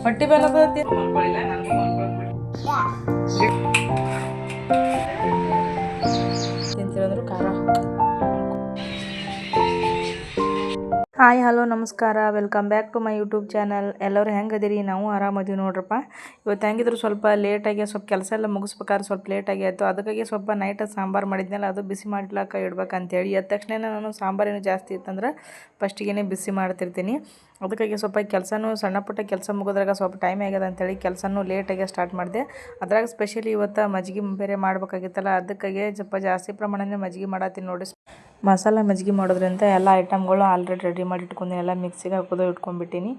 ಹೊಟ್ಟಿ ಬೇಲ ತಿಂತಿರೋದ್ರು ಖಾರ. ಹಾಯ್ ಹಲೋ ನಮಸ್ಕಾರ, welcome back to my YouTube channel. ಎಲ್ಲರೂ ಹೆಂಗದಿರಿ? ನಾವು ಆರಾಮದೀವಿ ನೋಡ್ರಪ್ಪ. ಇವತ್ತು ಹೆಂಗಿದ್ರು ಸ್ವಲ್ಪ ಲೇಟಾಗಿ ಸ್ವಲ್ಪ ಕೆಲಸ ಎಲ್ಲ ಮುಗಿಸ್ಬೇಕಾದ್ರೆ ಸ್ವಲ್ಪ ಲೇಟಾಗಿ ಆಯಿತು. ಅದಕ್ಕಾಗಿ ಸ್ವಲ್ಪ ನೈಟ್ ಸಾಂಬಾರು ಮಾಡಿದ್ನಲ್ಲ, ಅದು ಬಿಸಿ ಮಾಡ್ಲಿಕ್ಕೆ ಇಡ್ಬೇಕಂತೇಳಿ ಎದ್ದ ತಕ್ಷಣ ನಾನು ಸಾಂಬಾರೇನು ಜಾಸ್ತಿ ಇತ್ತಂದ್ರೆ ಫಸ್ಟಿಗೆ ಬಿಸಿ ಮಾಡ್ತಿರ್ತೀನಿ. ಅದಕ್ಕಾಗಿ ಸ್ವಲ್ಪ ಕೆಲಸನೂ ಸಣ್ಣ ಪುಟ್ಟ ಕೆಲಸ ಮುಗಿದ್ರಾಗ ಸ್ವಲ್ಪ ಟೈಮ್ ಆಗ್ಯದ ಅಂತೇಳಿ ಕೆಲಸನೂ ಲೇಟಾಗಿ ಸ್ಟಾರ್ಟ್ ಮಾಡಿದೆ. ಅದ್ರಾಗ ಸ್ಪೆಷಲಿ ಇವತ್ತು ಮಜ್ಜಿಗೆ ಬೇರೆ ಮಾಡಬೇಕಾಗಿತ್ತಲ್ಲ, ಅದಕ್ಕಾಗಿ ಸ್ವಲ್ಪ ಜಾಸ್ತಿ ಪ್ರಮಾಣದ ಮಜ್ಜಿಗೆ ಮಾಡತ್ತೀನಿ ನೋಡಿ. ಮಸಾಲ ಮಜ್ಜಿಗೆ ಮಾಡೋದ್ರಿಂದ ಎಲ್ಲ ಐಟಮ್ಗಳು ಆಲ್ರೆಡಿ ರೆಡಿ ಮಾಡಿ ಇಟ್ಕೊಂಡು ಎಲ್ಲ ಮಿಕ್ಸಿಗೆ ಹಾಕೋದು ಇಟ್ಕೊಂಡ್ಬಿಟ್ಟಿನಿ.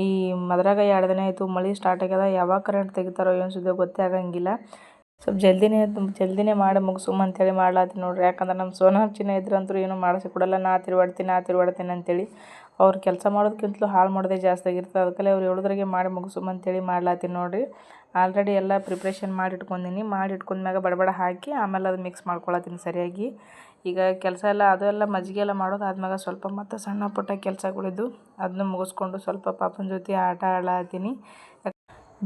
ಈ ಅದ್ರಾಗ 2 ದಿನ ಆಯಿತು, ಮಳೆ ಸ್ಟಾರ್ಟ್ ಆಗ್ಯದ. ಯಾವಾಗ ಕರೆಂಟ್ ತೆಗಿತಾರೋ ಏನು ಸುದ್ದಿ ಗೊತ್ತೇ ಆಗಂಗಿಲ್ಲ. ಸ್ವಲ್ಪ ಜಲ್ದಿನೇ ಮಾಡಿ ಮುಗಿಸುಮ ಅಂತೇಳಿ ಮಾಡ್ಲಾತೀನಿ ನೋಡ್ರಿ. ಯಾಕಂದ್ರೆ ನಮ್ಮ ಸೋನಾ ಚಿನ್ನ ಇದ್ರಂತೂ ಏನು ಮಾಡಿಸಿ ಕೊಡಲ್ಲ. ನಾ ತಿರುವಾಡ್ತೀನಿ ಅಂತೇಳಿ ಅವ್ರು ಕೆಲಸ ಮಾಡೋದಕ್ಕಿಂತಲೂ ಹಾಳು ಮಾಡೋದೇ ಜಾಸ್ತಿ ಆಗಿರ್ತದೆ. ಅದಕ್ಕಲ್ಲೇ ಅವ್ರು ಹೇಳೋದ್ರಾಗೆ ಮಾಡಿ ಮುಗಿಸುಮ ಅಂತೇಳಿ ಮಾಡ್ಲಾತೀನಿ ನೋಡಿರಿ. ಆಲ್ರೆಡಿ ಎಲ್ಲ ಪ್ರಿಪ್ರೇಷನ್ ಮಾಡಿ ಇಟ್ಕೊಂಡ್ಮ್ಯಾಗ ಬಡಬಡ ಹಾಕಿ ಆಮೇಲೆ ಅದು ಮಿಕ್ಸ್ ಮಾಡ್ಕೊಳತ್ತೀನಿ ಸರಿಯಾಗಿ. ಈಗ ಕೆಲಸ ಎಲ್ಲ ಅದೆಲ್ಲ ಮಜ್ಜಿಗೆ ಎಲ್ಲ ಮಾಡೋದು ಆದ್ಮ್ಯಾಗ ಸ್ವಲ್ಪ ಮತ್ತು ಸಣ್ಣ ಪುಟ್ಟ ಕೆಲಸಗಳಿದ್ದು ಅದನ್ನ ಮುಗಿಸ್ಕೊಂಡು ಸ್ವಲ್ಪ ಪಾಪನ ಜೊತೆ ಆಟ ಆಡತ್ತೀನಿ.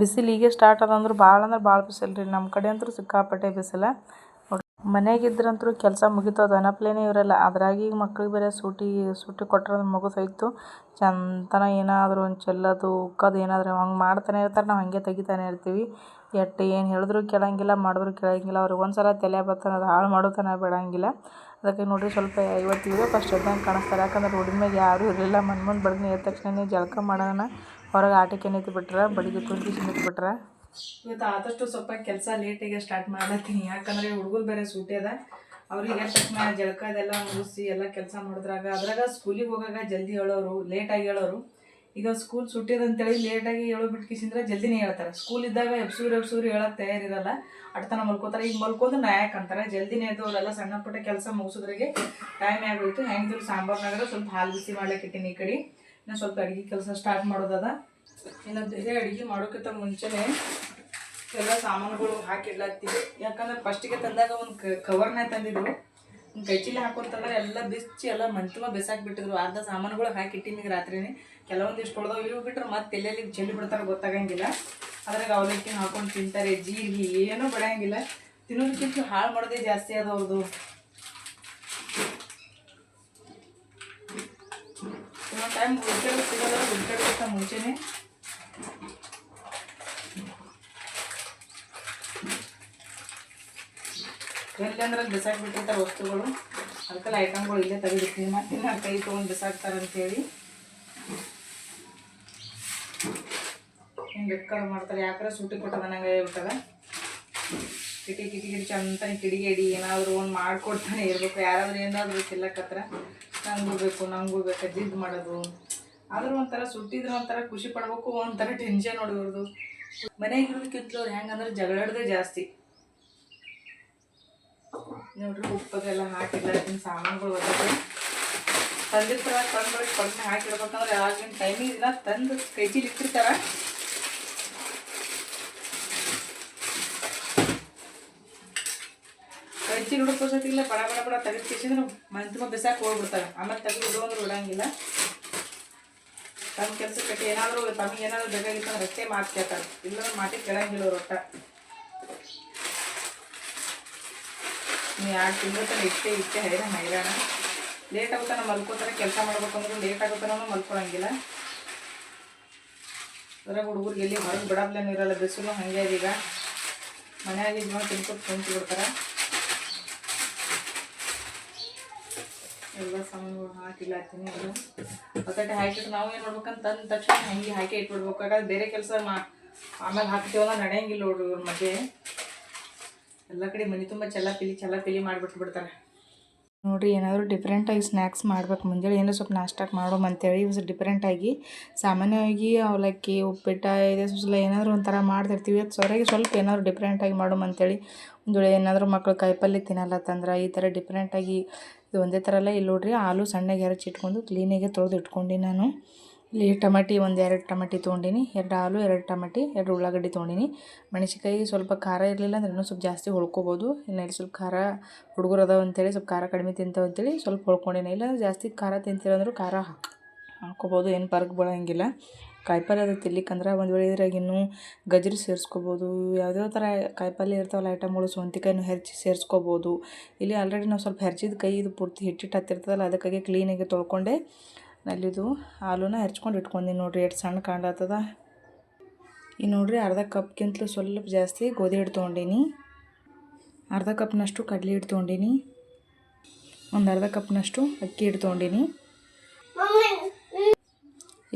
ಬಿಸಿಲು ಈಗ ಸ್ಟಾರ್ಟ್ ಅದಂದ್ರೆ ಭಾಳ ಬಿಸಿಲು ರೀ. ನಮ್ಮ ಕಡೆ ಅಂತೂ ಸಿಕ್ಕಾಪಟ್ಟೆ ಬಿಸಿಲು. ಮನೆಯಾಗಿದ್ರಂತೂ ಕೆಲಸ ಮುಗಿತದ ಅನಪ್ಲೇನೇ ಇರಲ್ಲ. ಅದ್ರಾಗ ಈಗ ಮಕ್ಳಿಗೆ ಬೇರೆ ಸೂಟಿ ಕೊಟ್ಟರೆ ಮುಗಿದೋಯ್ತು. ಚಂತನ ಏನಾದರೂ ಒಂದು ಚೆಲ್ಲೋದು ಉಕ್ಕೋದು ಏನಾದರೂ ಹಂಗೆ ಮಾಡ್ತಾನೆ ಇರ್ತಾರೆ. ನಾವು ಹಾಗೆ ತೆಗಿತಾನೆ ಇರ್ತೀವಿ. ಏನು ಹೇಳಿದ್ರು ಕೇಳಂಗಿಲ್ಲ, ಮಾಡಿದ್ರು ಕೇಳಂಗಿಲ್ಲ. ಅವ್ರಿಗೆ ಒಂದು ಸಲ ತಲೆ ಬರ್ತಾನೆ, ಅದು ಹಾಳು ಮಾಡೋತನ ಬಿಡೋಂಗಿಲ್ಲ. ಅದಕ್ಕೆ ನೋಡಿರಿ ಸ್ವಲ್ಪ ಇವತ್ತು ವಿಡಿಯೋ ಫಸ್ಟ್ ಎದ್ದಂಗೆ ಕಾಣಿಸ್ತಾರೆ. ಯಾಕಂದ್ರೆ ರೋಡಿನ ಮೇಲೆ ಯಾರೂ ಇರಲಿಲ್ಲ. ಮುಂದೆ ಬಡ್ದು ಎದ್ದ ತಕ್ಷಣ ಜಳಕ ಮಾಡೋಣ ಹೊರಗೆ ಆಟಕ್ಕೆ ನಿಂತುಬಿಟ್ರೆ, ಬಡಿಗೆ ತುಂಬಿಸಿ ನಿಂತುಬಿಟ್ರೆ. ಇವತ್ತು ಆದಷ್ಟು ಸ್ವಲ್ಪ ಕೆಲಸ ಲೇಟಿಗೆ ಸ್ಟಾರ್ಟ್ ಮಾಡತ್ತೀನಿ. ಯಾಕಂದರೆ ಹುಡುಗರು ಬೇರೆ ಸೂಟಿ ಅದ. ಅವ್ರಿಗೆ ಎದ್ದ ತಕ್ಷಣ ಜಳಕ ಅದೆಲ್ಲ ಮುಗಿಸಿ ಎಲ್ಲ ಕೆಲಸ ಅದ್ರಾಗ ಸ್ಕೂಲಿಗೆ ಹೋಗಾಗ ಜಲ್ದಿ ಹೇಳೋರು, ಲೇಟಾಗಿ ಹೇಳೋರು. ಈಗ ಸ್ಕೂಲ್ ಸುಟ್ಟಿದೆ ಅಂತೇಳಿ ಲೇಟಾಗಿ ಬಿಟ್ಕಿಸಿದ್ರೆ ಜಲ್ದಿನೇ ಹೇಳ್ತಾರೆ. ಸ್ಕೂಲ್ ಇದ್ದಾಗ ಎಬ್ಸೂರು ಹೇಳೋಕೆ ತಯಾರಿರಲ್ಲ. ಅಡ್ತನ ಮಲ್ಕೋತಾರೆ. ಈಗ ಮಲ್ಕೊಂಡು ನಾಯಕ್ ಅಂತಾರೆ. ಜಲ್ದಿನೇ ಎದ್ದು ಅವರೆಲ್ಲ ಸಣ್ಣ ಪುಟ್ಟ ಕೆಲಸ ಮುಗಿಸೋದ್ರಿಗೆ ಟೈಮ್ ಆಗೋಯ್ತು. ಹೆಂಗಿದ್ರು ಸಾಂಬಾರ್ನಾಗ ಸ್ವಲ್ಪ ಹಾಲು ಬಿಸಿ ಮಾಡ್ಲಿಕ್ಕೆ ಇಟ್ಟಿನಿ. ಈ ಕಡೆ ಇನ್ನು ಸ್ವಲ್ಪ ಅಡುಗೆ ಕೆಲಸ ಸ್ಟಾರ್ಟ್ ಮಾಡೋದದ. ಇನ್ನು ಬೇರೆ ಅಡುಗೆ ಮಾಡೋಕ್ಕಿಂತ ಮುಂಚೆನೇ ಎಲ್ಲ ಸಾಮಾನುಗಳು ಹಾಕಿಡ್ಲತ್ತೀವಿ. ಯಾಕಂದ್ರೆ ಫಸ್ಟಿಗೆ ತಂದಾಗ ಒಂದು ಕವರ್ನ ತಂದಿದ್ರು. ಕೈಚೀಲ ಹಾಕೊಂತಂದ್ರೆ ಎಲ್ಲ ಬಿಚ್ಚಿ ಎಲ್ಲ ಮಂತುಮ ಬಿಸಾಕ್ಬಿಟ್ಟಿದ್ರು. ಅರ್ಧ ಸಾಮಾನುಗಳು ಹಾಕಿಟ್ಟಿನಿಗೆ ರಾತ್ರಿನೇ. ಕೆಲವೊಂದಿಷ್ಟು ಹೊಡೆದವು. ಇವು ಬಿಟ್ರೆ ಮತ್ತೆ ಎಲ್ಲೆಲ್ಲಿ ಚೆಲ್ಲಿ ಬಿಡ್ತಾರೆ ಗೊತ್ತಾಗಂಗಿಲ್ಲ. ಅದ್ರಾಗ ಅವಲಕ್ಕಿನ ಹಾಕೊಂಡು ತಿಂತಾರೆ. ಜೀರಿಗೆ ಏನೂ ಬಿಡಂಗಿಲ್ಲ. ತಿನ್ನೋದಕ್ಕಿಂತ ಹಾಳು ಮಾಡೋದೇ ಜಾಸ್ತಿ ಅದವ್ರದ್ದು. ಇನ್ನೊಂದು ಟೈಮ್ ಹುಡ್ಕಾಡೋದು ಸಿಗಲ್ಲ. ಹುಡ್ಕಾಡೋದಕ್ಕಿಂತ ಮುಂಚೆನೇ ಎಲ್ಲಿ ಅಂದ್ರೆ ಬಿಸಾಕ್ಬಿಟ್ಟಿರ್ತಾರೆ ವಸ್ತುಗಳು. ಅದಕ್ಕೆಲ್ಲ ಐಟಮ್ಗಳು ಇಲ್ಲೇ ತೆಗೆದಿರ್ತೀನಿ. ಮತ್ತೆ ನಾನು ಕೈ ತೊಗೊಂಡು ಬಿಸಾಕ್ತಾರಂತೇಳಿ ಹಿಂಗೆ ಬೇಕಾದ್ರೆ ಮಾಡ್ತಾರೆ. ಯಾಕಂದ್ರೆ ಸೂಟಿ ಕೊಟ್ಟದ ನಂಗೆ ಹೇಳ್ಬಿಟ್ಟದ. ಕಿಟಿ ಚಂತಾನೆ ಕಿಡಿಗೇಡಿ ಏನಾದರೂ ಒಂದು ಮಾಡಿಕೊಡ್ತಾನೆ ಇರಬೇಕು. ಯಾರಾದ್ರೂ ಏನಾದರೂ ತಿಲ್ಲಕತ್ರ ನಂಗೂ ಬೇಕು ಜಿದ್ದು ಮಾಡೋದು. ಆದರೂ ಒಂಥರ ಸುಟ್ಟಿದ್ರೆ ಒಂಥರ ಖುಷಿ ಪಡ್ಬೇಕು, ಒಂಥರ ಟೆನ್ಷನ್ ಹೊಡೆಯೋದು. ಮನೆಯಾಗಿರೋದಕ್ಕಿಂತಲೂ ಅವ್ರು ಹೆಂಗಂದ್ರೆ ಜಗಳಾಡೋದೇ ಜಾಸ್ತಿ ನೋಡ್ರಿ. ಉಪ್ಪದೆಲ್ಲ ಹಾಕಿಲ್ಲ. ಸಾಮಾನುಗಳು ಒದಗಿ ತಂದಿರ್ತಾರೆ. ತಂದ್ಬಿಟ್ಟು ಕಡಿಮೆ ಹಾಕಿಡ್ಬೇಕಂದ್ರೆ ಆಗಿನ ಟೈಮಿಗೆ ಇಲ್ಲ. ತಂದು ಕೈಚೀಲಿ ಇಟ್ಟಿರ್ತಾರೆ. ಕೈಚೀಲಿ ಹುಡುಕೋಸತಿಲ್ಲ ಬಡ ತೆಗೆದು ಕಿಸಿದ್ರೆ ಮಂತುಮ ಬಿಸಾಕ್ ಹೋಗ್ಬಿಡ್ತಾರೆ. ಆಮೇಲೆ ತೆಗೆದು ಬಿಡೋಂದ್ರೆ ಬಿಡಂಗಿಲ್ಲ. ತಮ್ಮ ಕೆಲಸ ಕಟ್ಟಿ ಏನಾದರೂ ತಮಗೆ ಏನಾದರೂ ಬೇಕಾಗಿತ್ತಂದ್ರೆ ಅಷ್ಟೇ ಮಾತು ಕೇಳ್ತಾರೆ. ಇಲ್ಲಂದ್ರೆ ಮಾಟಿ ಕೇಳಂಗಿಲ್ಲ ಅವ್ರು ಒಟ್ಟ. ನೀವು 2 ತಿಂಗಳ ತನಕ ಇಟ್ಟೆ ಹೈರಾಣ. ಲೇಟ್ ಆಗುತ್ತಾನ ಮಲ್ಕೋತಾರೆ. ಕೆಲಸ ಮಾಡ್ಬೇಕಂದ್ರೆ ಲೇಟ್ ಆಗುತ್ತಾನೂ ಮಲ್ಕೊಳಂಗಿಲ್ಲ. ಅದ್ರಾಗ ಹುಡುಗರಿಗೆ ಎಲ್ಲಿ ಹೊರಗೆ ಬಿಡಬ್ಲೇನೂ ಇರಲ್ಲ. ಬಿಸಿಲು ಹಾಗೆ ಈಗ ಮನ್ಯಾಗ ಇದು ಮಾಡಿ ತಿನ್ಕೊಟ್ಟು ಕುಂತು ಬಿಡ್ತಾರೆ. ಎಲ್ಲ ಸಾಮಾನುಗಳು ಹಾಕಿಡ್ಲಾತೀನಿ. ಅದು ಹೊತ್ತಟ್ಟೆ ಹಾಕಿಟ್ಟು ನಾವು ಏನು ಮಾಡ್ಬೇಕಂತ ತಂದ ತಕ್ಷಣ ಹಂಗೆ ಹಾಕಿ ಇಟ್ಬಿಡ್ಬೇಕು. ಯಾಕಂದ್ರೆ ಬೇರೆ ಕೆಲಸ ಆಮೇಲೆ ಹಾಕ್ತೀವಲ್ಲ ನಡೆಯಂಗಿಲ್ಲ ನೋಡ್ರಿ. ಇವ್ರ ಮಧ್ಯೆ ಎಲ್ಲ ಕಡೆ ಮನೆ ತುಂಬ ಚೆಲ್ಲ ಪಿಲಿ ಮಾಡಿಬಿಟ್ಬಿಡ್ತಾರೆ ನೋಡಿರಿ. ಏನಾದರೂ ಡಿಫ್ರೆಂಟಾಗಿ ಸ್ನ್ಯಾಕ್ಸ್ ಮಾಡ್ಬೇಕು. ಮುಂಜಾನೆ ಏನೋ ಸ್ವಲ್ಪ ನಾಷ್ಟಕ್ಕೆ ಮಾಡೋಮ್ ಅಂತೇಳಿ ಡಿಫ್ರೆಂಟಾಗಿ ಸಾಮಾನ್ಯವಾಗಿ ಅವಲಕ್ಕಿ, ಉಪ್ಪಿಟ್ಟು, ಇದೇ ಸುಸಲ ಏನಾದರೂ ಒಂಥರ ಮಾಡ್ತಿರ್ತೀವಿ. ಹೊರಗೆ ಸ್ವಲ್ಪ ಏನಾದರೂ ಡಿಫ್ರೆಂಟಾಗಿ ಮಾಡೋಮ್ ಅಂತೇಳಿ ಒಂದು ವೇಳೆ ಏನಾದರೂ ಮಕ್ಕಳು ಕಾಯಿಪಲ್ಯ ತಿನ್ನಲ್ಲತ್ತಂದ್ರೆ ಈ ಥರ ಡಿಫ್ರೆಂಟಾಗಿ ಇದು ಒಂದೇ ಥರ ಎಲ್ಲ ಇಲ್ಲಿ ನೋಡ್ರಿ. ಆಲೂ ಸಣ್ಣಗೆ ಹೆಚ್ಚಿಟ್ಕೊಂಡು ಕ್ಲೀನಾಗೆ ತೊಳೆದು ಇಟ್ಕೊಂಡು ನಾನು ಇಲ್ಲಿ ಟಮಾಟಿ 2 ಟಮಾಟಿ ತೊಗೊಂಡಿನಿ. 2 ಆಲೂ, 2 ಟಮಾಟಿ, 2 ಉಳ್ಳಾಗಡ್ಡಿ ತೊಗೊಂಡಿನಿ. ಮೆಣಸಿನ್ಕಾಯಿ ಸ್ವಲ್ಪ ಖಾರ ಇರಲಿಲ್ಲ ಅಂದ್ರೆ ಇನ್ನೂ ಸ್ವಲ್ಪ ಜಾಸ್ತಿ ಹೊಳ್ಕೊಬೋದು. ಇಲ್ಲ ಸ್ವಲ್ಪ ಖಾರ ಹುಡುಗರು ಅದಾವ ಅಂತೇಳಿ ಸ್ವಲ್ಪ ಖಾರ ಕಡಿಮೆ ತಿಂತಾವೆ ಅಂತೇಳಿ ಸ್ವಲ್ಪ ಹೊಳ್ಕೊಂಡಿನಿ. ಇಲ್ಲ ಜಾಸ್ತಿ ಖಾರ ತಿಂತೀರಂದ್ರೂ ಖಾರ ಹಾಕ್ಕೊಬೋದು. ಏನು ಪರ್ಕ್ ಬೀಳಂಗಿಲ್ಲ. ಕಾಯಿಪಲ್ಯ ಅದು ತಿನ್ಲಿಕ್ಕಂದ್ರೆ ಒಂದು ವೇಳೆ ಇದ್ರಾಗ ಇನ್ನೂ ಗಜ್ರಿ ಸೇರಿಸ್ಕೋಬೋದು. ಯಾವ್ಯಾವ ಥರ ಕಾಯಿಪಲ್ಯ ಇರ್ತಾವಲ್ಲ ಐಟಮ್ಗಳು, ಸೌಂತಿಕಾಯಿನೂ ಹೆಚ್ಚಿ ಸೇರಿಸ್ಕೋಬೋದು. ಇಲ್ಲಿ ಆಲ್ರೆಡಿ ನಾವು ಸ್ವಲ್ಪ ಹೆರ್ಚಿದ ಕೈ ಇದು ಪೂರ್ತಿ ಹಿಟ್ಟಿಟ್ಟು ಹತ್ತಿರ್ತದಲ್ಲ, ಅದಕ್ಕಾಗಿ ಕ್ಲೀನಾಗಿ ತೊಳ್ಕೊಂಡೆ ಅಲ್ಲಿದು ಹಾಲುನ ಹೆರ್ಚ್ಕೊಂಡು ಇಟ್ಕೊಂಡೀನಿ ನೋಡಿರಿ. ಎಷ್ಟು ಸಣ್ಣ ಕಾಣ್ಲತ್ತದ. ಈಗ ನೋಡಿರಿ ಅರ್ಧ ಕಪ್ಗಿಂತಲೂ ಸ್ವಲ್ಪ ಜಾಸ್ತಿ ಗೋಧಿ ಹಿಟ್ಟು ತೊಗೊಂಡೀನಿ, ಅರ್ಧ ಕಪ್ನಷ್ಟು ಕಡಲೆ ಹಿಟ್ಟು ತೊಗೊಂಡೀನಿ, ಒಂದು ಅರ್ಧ ಕಪ್ನಷ್ಟು ಅಕ್ಕಿ ಹಿಟ್ಟು ತೊಗೊಂಡೀನಿ.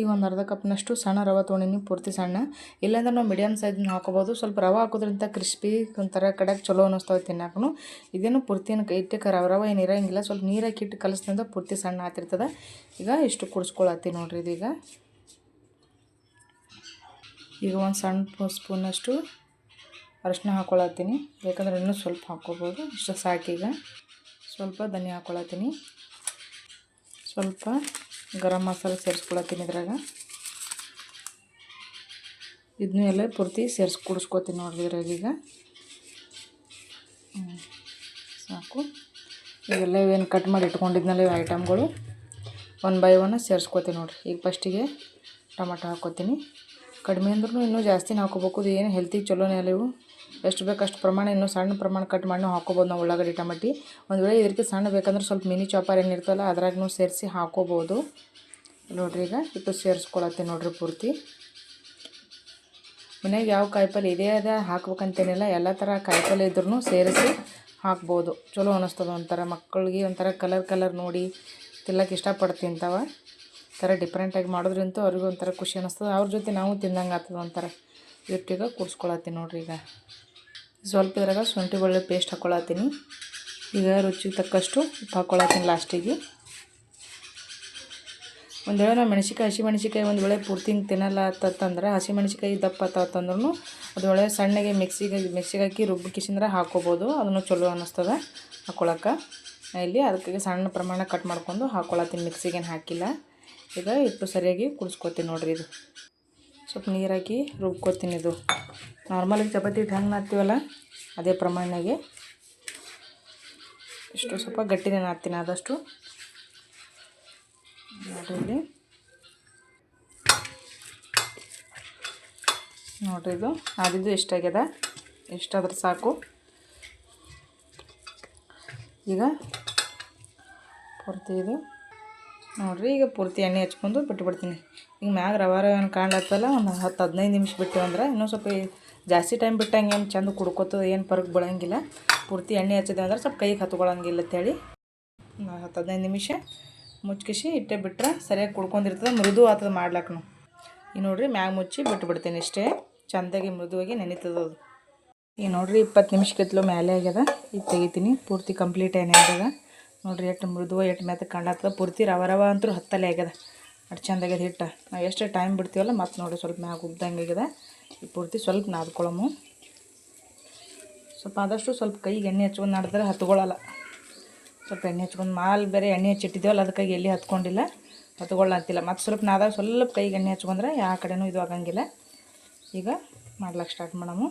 ಈಗ ಒಂದು ಅರ್ಧ ಕಪ್ನಷ್ಟು ಸಣ್ಣ ರವೆ ತೊಗೊಂಡೀನಿ, ಪೂರ್ತಿ ಸಣ್ಣ. ಇಲ್ಲಾಂದ್ರೆ ನಾವು ಮೀಡಿಯಮ್ ಸೈಜ್ನ ಹಾಕೋಬೋದು. ಸ್ವಲ್ಪ ರವೆ ಹಾಕೋದ್ರಿಂದ ಕ್ರಿಸ್ಪಿ ಒಂಥರ ಕಡೆಗೆ ಚಲೋ ಅನ್ನಿಸ್ತಾವೆ ತಿನ್ನಕ್ಕೂ. ಇದೇನು ಪೂರ್ತಿ ಇಟ್ಟಕ್ಕೆ ರವೆ ಏನು ಇರೋಂಗಿಲ್ಲ, ಸ್ವಲ್ಪ ನೀರಾಗಿ ಇಟ್ಟು ಕಲಿಸ್ದಿಂದ ಪೂರ್ತಿ ಸಣ್ಣ ಆಗ್ತಿರ್ತದೆ. ಈಗ ಇಷ್ಟು ಕುಡಿಸ್ಕೊಳತ್ತೀನಿ ನೋಡಿರಿ. ಇದೀಗ ಒಂದು ಸಣ್ಣ ಸ್ಪೂನಷ್ಟು ಅರಿಶಿನ ಹಾಕ್ಕೊಳತ್ತೀನಿ, ಬೇಕಂದ್ರೆ ಇನ್ನೂ ಸ್ವಲ್ಪ ಹಾಕ್ಕೋಬೋದು. ಇಷ್ಟು ಸಾಕೀಗ. ಸ್ವಲ್ಪ ಧನಿಯಾ ಹಾಕ್ಕೊಳತ್ತೀನಿ, ಸ್ವಲ್ಪ ಗರಂ ಮಸಾಲೆ ಸೇರಿಸ್ಕೊಳತ್ತೀನಿ ಇದ್ರಾಗ. ಇದನ್ನೂ ಎಲ್ಲ ಪೂರ್ತಿ ಕುಡಿಸ್ಕೊತೀನಿ ನೋಡಿರಿ ಇದ್ರಾಗೀಗ. ಸಾಕು. ಇವೆಲ್ಲ ಇವೇನು ಕಟ್ ಮಾಡಿ ಇಟ್ಕೊಂಡಿದ್ನಲ್ಲ ಇವು ಐಟಮ್ಗಳು ಒನ್ ಬೈ ಒನ್ ಸೇರಿಸ್ಕೊತೀನಿ ನೋಡಿರಿ. ಈಗ ಫಸ್ಟಿಗೆ ಟೊಮೆಟೊ ಹಾಕ್ಕೊತೀನಿ. ಕಡಿಮೆ ಅಂದ್ರೂ ಇನ್ನೂ ಜಾಸ್ತಿನೇ ಹಾಕ್ಕೋಬೇಕು. ಇದು ಏನು ಹೆಲ್ತಿಗೆ ಚಲೋನೇ ಅಲ್ಲ ಇವು. ಎಷ್ಟು ಬೇಕು ಅಷ್ಟು ಪ್ರಮಾಣ, ಇನ್ನೂ ಸಣ್ಣ ಪ್ರಮಾಣ ಕಟ್ ಮಾಡಿ ಹಾಕ್ಕೋಬೋದು ನಾವು ಉಳ್ಳಾಗಡ್ಡಿ ಟಮಟಿ. ಒಂದು ವೇಳೆ ಇದಕ್ಕೆ ಸಣ್ಣ ಬೇಕಂದ್ರೆ ಸ್ವಲ್ಪ ಮಿನಿ ಚಾಪರ್ ಏನಿರ್ತಲ್ಲ ಅದ್ರಾಗೂ ಸೇರಿಸಿ ಹಾಕ್ಕೋಬೋದು. ನೋಡಿರಿ ಈಗ ಇಟ್ಟು ಸೇರಿಸ್ಕೊಳತ್ತೀನಿ ನೋಡಿರಿ ಪೂರ್ತಿ. ಮನೆಯಾಗ ಯಾವ ಕಾಯಿಪಲ್ಯ ಇದೇ ಅದ ಹಾಕ್ಬೇಕಂತೇನಿಲ್ಲ, ಎಲ್ಲ ಥರ ಕಾಯಿಪಲ್ಯ ಇದ್ರೂ ಸೇರಿಸಿ ಹಾಕ್ಬೋದು. ಚಲೋ ಅನ್ನಿಸ್ತದೆ. ಒಂಥರ ಮಕ್ಕಳಿಗೆ ಒಂಥರ ಕಲರ್ ನೋಡಿ ತಿನ್ನಕ್ಕೆ ಇಷ್ಟಪಟ್ಟು ತಿಂತಾವೆ. ಥರ ಡಿಫ್ರೆಂಟಾಗಿ ಮಾಡೋದ್ರಿಂತ ಅವ್ರಿಗೂ ಒಂಥರ ಖುಷಿ ಅನ್ನಿಸ್ತದೆ. ಅವ್ರ ಜೊತೆ ನಾವು ತಿಂದಂಗೆ ಆಗ್ತದೆ ಒಂಥರ. ಇಟ್ಟೀಗ ಕೂಡಿಸ್ಕೊಳತ್ತೀನಿ ನೋಡಿರಿ. ಈಗ ಸ್ವಲ್ಪ ಇದ್ರಾಗ ಶುಂಠಿ ಬೆಳ್ಳುಳ್ಳಿ ಪೇಸ್ಟ್ ಹಾಕ್ಕೊಳತ್ತೀನಿ. ಈಗ ರುಚಿಗೆ ತಕ್ಕಷ್ಟು ಉಪ್ಪು ಹಾಕ್ಕೊಳತ್ತೀನಿ ಲಾಸ್ಟಿಗೆ. ಒಂದು ವೇಳೆ ನಾವು ಹಸಿ ಮೆಣಸಿಕಾಯಿ ಒಂದು ವೇಳೆ ಪೂರ್ತಿ ಹಿಂಗೆ ತಿನ್ನಲ್ಲ ಅಂತಂದ್ರೆ ಹಸಿ ಮೆಣಸಿಕಾಯಿ ದಪ್ಪ ತಂದ್ರೂ ಅದು ಒಳ್ಳೆ ಸಣ್ಣಗೆ ಮಿಕ್ಸಿಗೆ ಹಾಕಿ ರುಬ್ಬಿಕಿಸಿಂದ್ರೆ ಹಾಕ್ಕೋಬೋದು. ಅದನ್ನು ಚಲೋ ಅನ್ನಿಸ್ತದೆ ಹಾಕ್ಕೊಳಕ್ಕೆ. ಇಲ್ಲಿ ಅದಕ್ಕೆ ಸಣ್ಣ ಪ್ರಮಾಣ ಕಟ್ ಮಾಡ್ಕೊಂಡು ಹಾಕ್ಕೊಳತ್ತೀನಿ, ಮಿಕ್ಸಿಗೇನು ಹಾಕಿಲ್ಲ. ಈಗ ಇಟ್ಟು ಸರಿಯಾಗಿ ಕುಡಿಸ್ಕೊತೀನಿ ನೋಡಿರಿ. ಇದು ಸ್ವಲ್ಪ ನೀರಾಕಿ ರುಬ್ಕೊತೀನಿ. ಇದು ನಾರ್ಮಲಾಗಿ ಚಪಾತಿ ಹಿಟ್ಟು ಹೆಂಗೆ ನಾದ್ತೀವಲ್ಲ ಅದೇ ಪ್ರಮಾಣನಾಗೆ ಇಷ್ಟು ಸ್ವಲ್ಪ ಗಟ್ಟಿನೇ ನಾದ್ತೀನಿ ಆದಷ್ಟು. ನೋಡಿರಿ ನೋಡಿರಿ ಇದು ಆದಿದ್ದು ಎಷ್ಟಾಗ್ಯದ, ಎಷ್ಟಾದ್ರೆ ಸಾಕು. ಈಗ ಪೂರ್ತಿ ಇದು ನೋಡಿರಿ. ಈಗ ಪೂರ್ತಿ ಎಣ್ಣೆ ಹಚ್ಕೊಂಡು ಬಿಟ್ಬಿಡ್ತೀನಿ. ಈಗ ಮ್ಯಾಗ ರವೆ ಏನು ಕಾಣ್ಲತ್ತಲ್ಲ, ಒಂದು 10-15 ನಿಮಿಷ ಬಿಟ್ಟಿವಂದ್ರೆ ಇನ್ನೂ ಸ್ವಲ್ಪ ಜಾಸ್ತಿ ಟೈಮ್ ಬಿಟ್ಟಂಗೆ ಏನು ಚಂದ ಕುಡ್ಕೋತದೆ, ಏನು ಪರಕ್ ಬೀಳಂಗಿಲ್ಲ. ಪೂರ್ತಿ ಎಣ್ಣೆ ಹಚ್ಚಿದೆ ಅಂದ್ರೆ ಸ್ವಲ್ಪ ಕೈಗೆ ಹತ್ಕೊಳ್ಳಂಗಿಲ್ಲ ಅಂತೇಳಿ 10-15 ನಿಮಿಷ ಮುಚ್ಚಿಸಿ ಇಟ್ಟೆ ಬಿಟ್ರೆ ಸರಿಯಾಗಿ ಕುಡ್ಕೊಂಡಿರ್ತದೆ, ಮೃದು ಆಗ್ತದೆ ಮಾಡ್ಲಕ್ಕೂ. ಈಗ ನೋಡಿರಿ ಮ್ಯಾಗ ಮುಚ್ಚಿ ಬಿಟ್ಬಿಡ್ತೀನಿ ಇಷ್ಟೇ. ಚೆಂದಾಗಿ ಮೃದುವಾಗಿ ನೆನೀತದೆ ಅದು. ಈಗ ನೋಡಿರಿ 20 ನಿಮಿಷಕ್ಕಿಂತಲೂ ಮೇಲೆ ಆಗ್ಯದ. ಈಗ ತೆಗಿತೀನಿ. ಪೂರ್ತಿ ಕಂಪ್ಲೀಟ್ ಎಣ್ಣೆ ಆಗ್ಯದ ನೋಡಿರಿ. ಎಷ್ಟು ಮೃದುವ ಎಷ್ಟು ಮೆತ್ತಗೆ ಕಾಣ್ಲತ್ತದ. ಪೂರ್ತಿ ರವೆ ಅಂತೂ ಹತ್ತಲೇ ಆಗ್ಯದ. ಅಷ್ಟು ಚೆಂದಾಗ್ಯದ ಹಿಟ್ಟು. ನಾವು ಎಷ್ಟು ಟೈಮ್ ಬಿಡ್ತೀವಲ್ಲ ಮತ್ತು ನೋಡಿ ಸ್ವಲ್ಪ ಮ್ಯಾಗ ಉಬ್ದಂಗೆ ಆಗ್ಯದ. ಈಗ ಪೂರ್ತಿ ಸ್ವಲ್ಪ ನಾದ್ಕೊಳ್ಳೋಮು. ಸ್ವಲ್ಪ ಆದಷ್ಟು ಸ್ವಲ್ಪ ಕೈಗೆ ಎಣ್ಣೆ ಹಚ್ಕೊಂಡು ನಾಡಿದ್ರೆ ಹತ್ಕೊಳ್ಳಲ್ಲ. ಸ್ವಲ್ಪ ಎಣ್ಣೆ ಹಚ್ಕೊಂಡು ಬೇರೆ ಎಣ್ಣೆ ಹಚ್ಚಿಟ್ಟಿದ್ದೇವಲ್ಲ ಅದಕ್ಕಾಗಿ ಎಲ್ಲಿ ಹತ್ಕೊಂಡಿಲ್ಲ, ಹತ್ಕೊಳ್ಳಂತಿಲ್ಲ. ಮತ್ತು ಸ್ವಲ್ಪ ನಾದಾಗ ಸ್ವಲ್ಪ ಕೈಗೆ ಎಣ್ಣೆ ಹಚ್ಕೊಂಡ್ರೆ ಯಾವ ಕಡೆನೂ ಇದು ಆಗಂಗಿಲ್ಲ. ಈಗ ಮಾಡ್ಲಿಕ್ಕೆ ಸ್ಟಾರ್ಟ್ ಮಾಡಮು.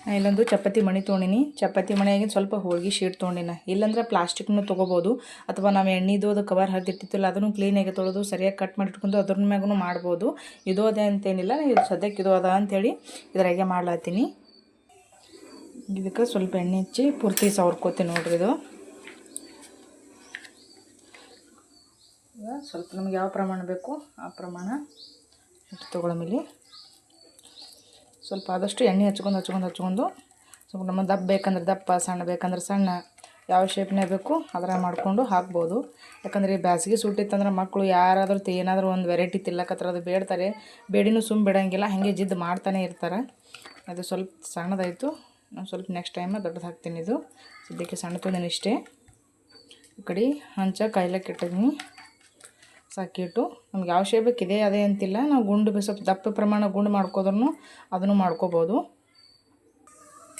ನಾನು ಇಲ್ಲೊಂದು ಚಪಾತಿ ಮಣಿ ತೊಗೊಂಡಿನಿ. ಚಪಾತಿ ಮಣಿಯಾಗಿನ ಸ್ವಲ್ಪ ಹೋಳಿಗೆ ಶೀಟ್ ತೊಗೊಂಡಿನ. ಇಲ್ಲಾಂದ್ರೆ ಪ್ಲಾಸ್ಟಿಕ್ನು ತೊಗೋಬೋದು, ಅಥವಾ ನಾವು ಎಣ್ಣೆದು ಅದು ಕವರ್ ಹರಿದಿಟ್ಟಿರ್ತಿಲ್ಲ ಅದನ್ನು ಕ್ಲೀನಾಗಿ ತೊಳೆದು ಸರಿಯಾಗಿ ಕಟ್ ಮಾಡಿ ಇಟ್ಕೊಂಡು ಅದ್ರ ಮ್ಯಾಗೂ ಮಾಡ್ಬೋದು. ಇದು ಅದೇ ಅಂತೇನಿಲ್ಲ, ಇದು ಸದ್ಯಕ್ಕೆ ಇದು ಅದ ಅಂಥೇಳಿ ಇದ್ರಾಗೆ ಮಾಡ್ಲತ್ತೀನಿ. ಇದಕ್ಕೆ ಸ್ವಲ್ಪ ಎಣ್ಣೆ ಹಚ್ಚಿ ಪೂರ್ತಿ ಸವರ್ಕೋತೀನಿ ನೋಡ್ರಿ. ಇದು ಸ್ವಲ್ಪ ನಮ್ಗೆ ಯಾವ ಪ್ರಮಾಣ ಬೇಕು ಆ ಪ್ರಮಾಣ ಇಟ್ಟು ತೊಗೊಳಮಿಲ್ಲಿ. ಸ್ವಲ್ಪ ಆದಷ್ಟು ಎಣ್ಣೆ ಹಚ್ಕೊಂಡು ಸ್ವಲ್ಪ ನಮಗೆ ದಪ್ಪ ಬೇಕಂದ್ರೆ ದಪ್ಪ, ಸಣ್ಣ ಬೇಕಂದ್ರೆ ಸಣ್ಣ, ಯಾವ ಶೇಪ್ನೇ ಬೇಕು ಅದರ ಮಾಡಿಕೊಂಡು ಹಾಕ್ಬೋದು. ಯಾಕಂದರೆ ಈ ಬ್ಯಾಸಿಗೆ ಸುಟ್ಟಿತ್ತಂದ್ರೆ ಮಕ್ಕಳು ಯಾರಾದರೂ ಏನಾದರೂ ಒಂದು ವೆರೈಟಿ ತಿಲ್ಲಕತ್ರ ಅದು ಬೇಡ್ತಾರೆ. ಬೇಡಿನೂ ಬಿಡೋಂಗಿಲ್ಲ, ಹಾಗೆ ಜಿದ್ದು ಮಾಡ್ತಾನೆ ಇರ್ತಾರೆ. ಅದು ಸ್ವಲ್ಪ ಸಣ್ಣದಾಯಿತು, ನಾನು ಸ್ವಲ್ಪ ನೆಕ್ಸ್ಟ್ ಟೈಮ್ ದೊಡ್ಡದು ಹಾಕ್ತೀನಿ. ಇದು ಸದ್ಯಕ್ಕೆ ಸಣ್ಣ ತೊಂದಿನಿ ಇಷ್ಟೇ. ಈ ಕಡೆ ಹಂಚ ಕಾಯ್ಲಕ್ಕೆ ಇಟ್ಟಿದ್ದೀನಿ. ಸಾಕಿಟ್ಟು ನಮ್ಗೆ ಯಾವ ಶೇಪ್ ಬೇಕಿದೆ ಅದೇ ಅಂತಿಲ್ಲ. ನಾವು ಗುಂಡು ಸ್ವಲ್ಪ ದಪ್ಪ ಪ್ರಮಾಣ ಗುಂಡು ಮಾಡ್ಕೋದ್ರೂ ಅದನ್ನು ಮಾಡ್ಕೋಬೋದು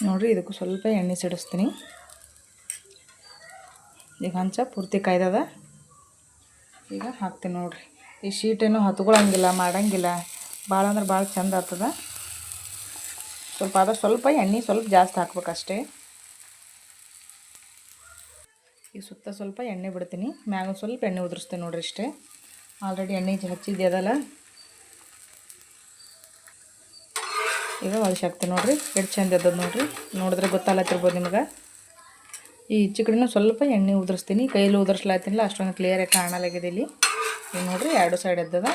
ನೋಡಿರಿ. ಇದಕ್ಕೂ ಸ್ವಲ್ಪ ಎಣ್ಣೆ ಸಿಡಿಸ್ತೀನಿ. ಈಗ ಹಂಚ ಪೂರ್ತಿ ಕಾಯ್ದದ. ಈಗ ಹಾಕ್ತೀನಿ ನೋಡಿರಿ. ಈ ಶೀಟೇನು ಹತ್ಕೊಳ್ಳಂಗಿಲ್ಲ, ಮಾಡಂಗಿಲ್ಲ. ಭಾಳ ಅಂದ್ರೆ ಭಾಳ ಚೆಂದ ಆಗ್ತದೆ. ಸ್ವಲ್ಪ ಆದ್ರೆ ಸ್ವಲ್ಪ ಎಣ್ಣೆ ಸ್ವಲ್ಪ ಜಾಸ್ತಿ ಹಾಕ್ಬೇಕಷ್ಟೇ. ಈಗ ಸುತ್ತ ಸ್ವಲ್ಪ ಎಣ್ಣೆ ಬಿಡ್ತೀನಿ, ಮ್ಯಾಗ ಸ್ವಲ್ಪ ಎಣ್ಣೆ ಉದುರಿಸ್ತೀನಿ ನೋಡಿರಿ ಇಷ್ಟೇ. ಆಲ್ರೆಡಿ ಎಣ್ಣೆ ಹಚ್ಚಿದ್ದೆ ಅದಲ್ಲ, ಈಗ ಒಳಸಾಕ್ತೀನಿ ನೋಡಿರಿ. ಎಷ್ಟು ಚಂದ ಎದ್ದದ ನೋಡಿರಿ, ನೋಡಿದ್ರೆ ಗೊತ್ತಾಗ್ಲತ್ತಿರ್ಬೋದು ನಿಮ್ಗೆ. ಈ ಚಿಕಡಿನ ಸ್ವಲ್ಪ ಎಣ್ಣೆ ಉದುರಿಸ್ತೀನಿ, ಕೈಯಲ್ಲಿ ಉದುರಿಸ್ಲಾತೀನಿಲ್ಲ, ಅಷ್ಟೊಂದು ಕ್ಲಿಯರಾಗಿ ಕಾಣಲಾಗಿದೆ ಇಲ್ಲಿ. ಈಗ ನೋಡಿರಿ 2 ಸೈಡ್ ಎದ್ದದ.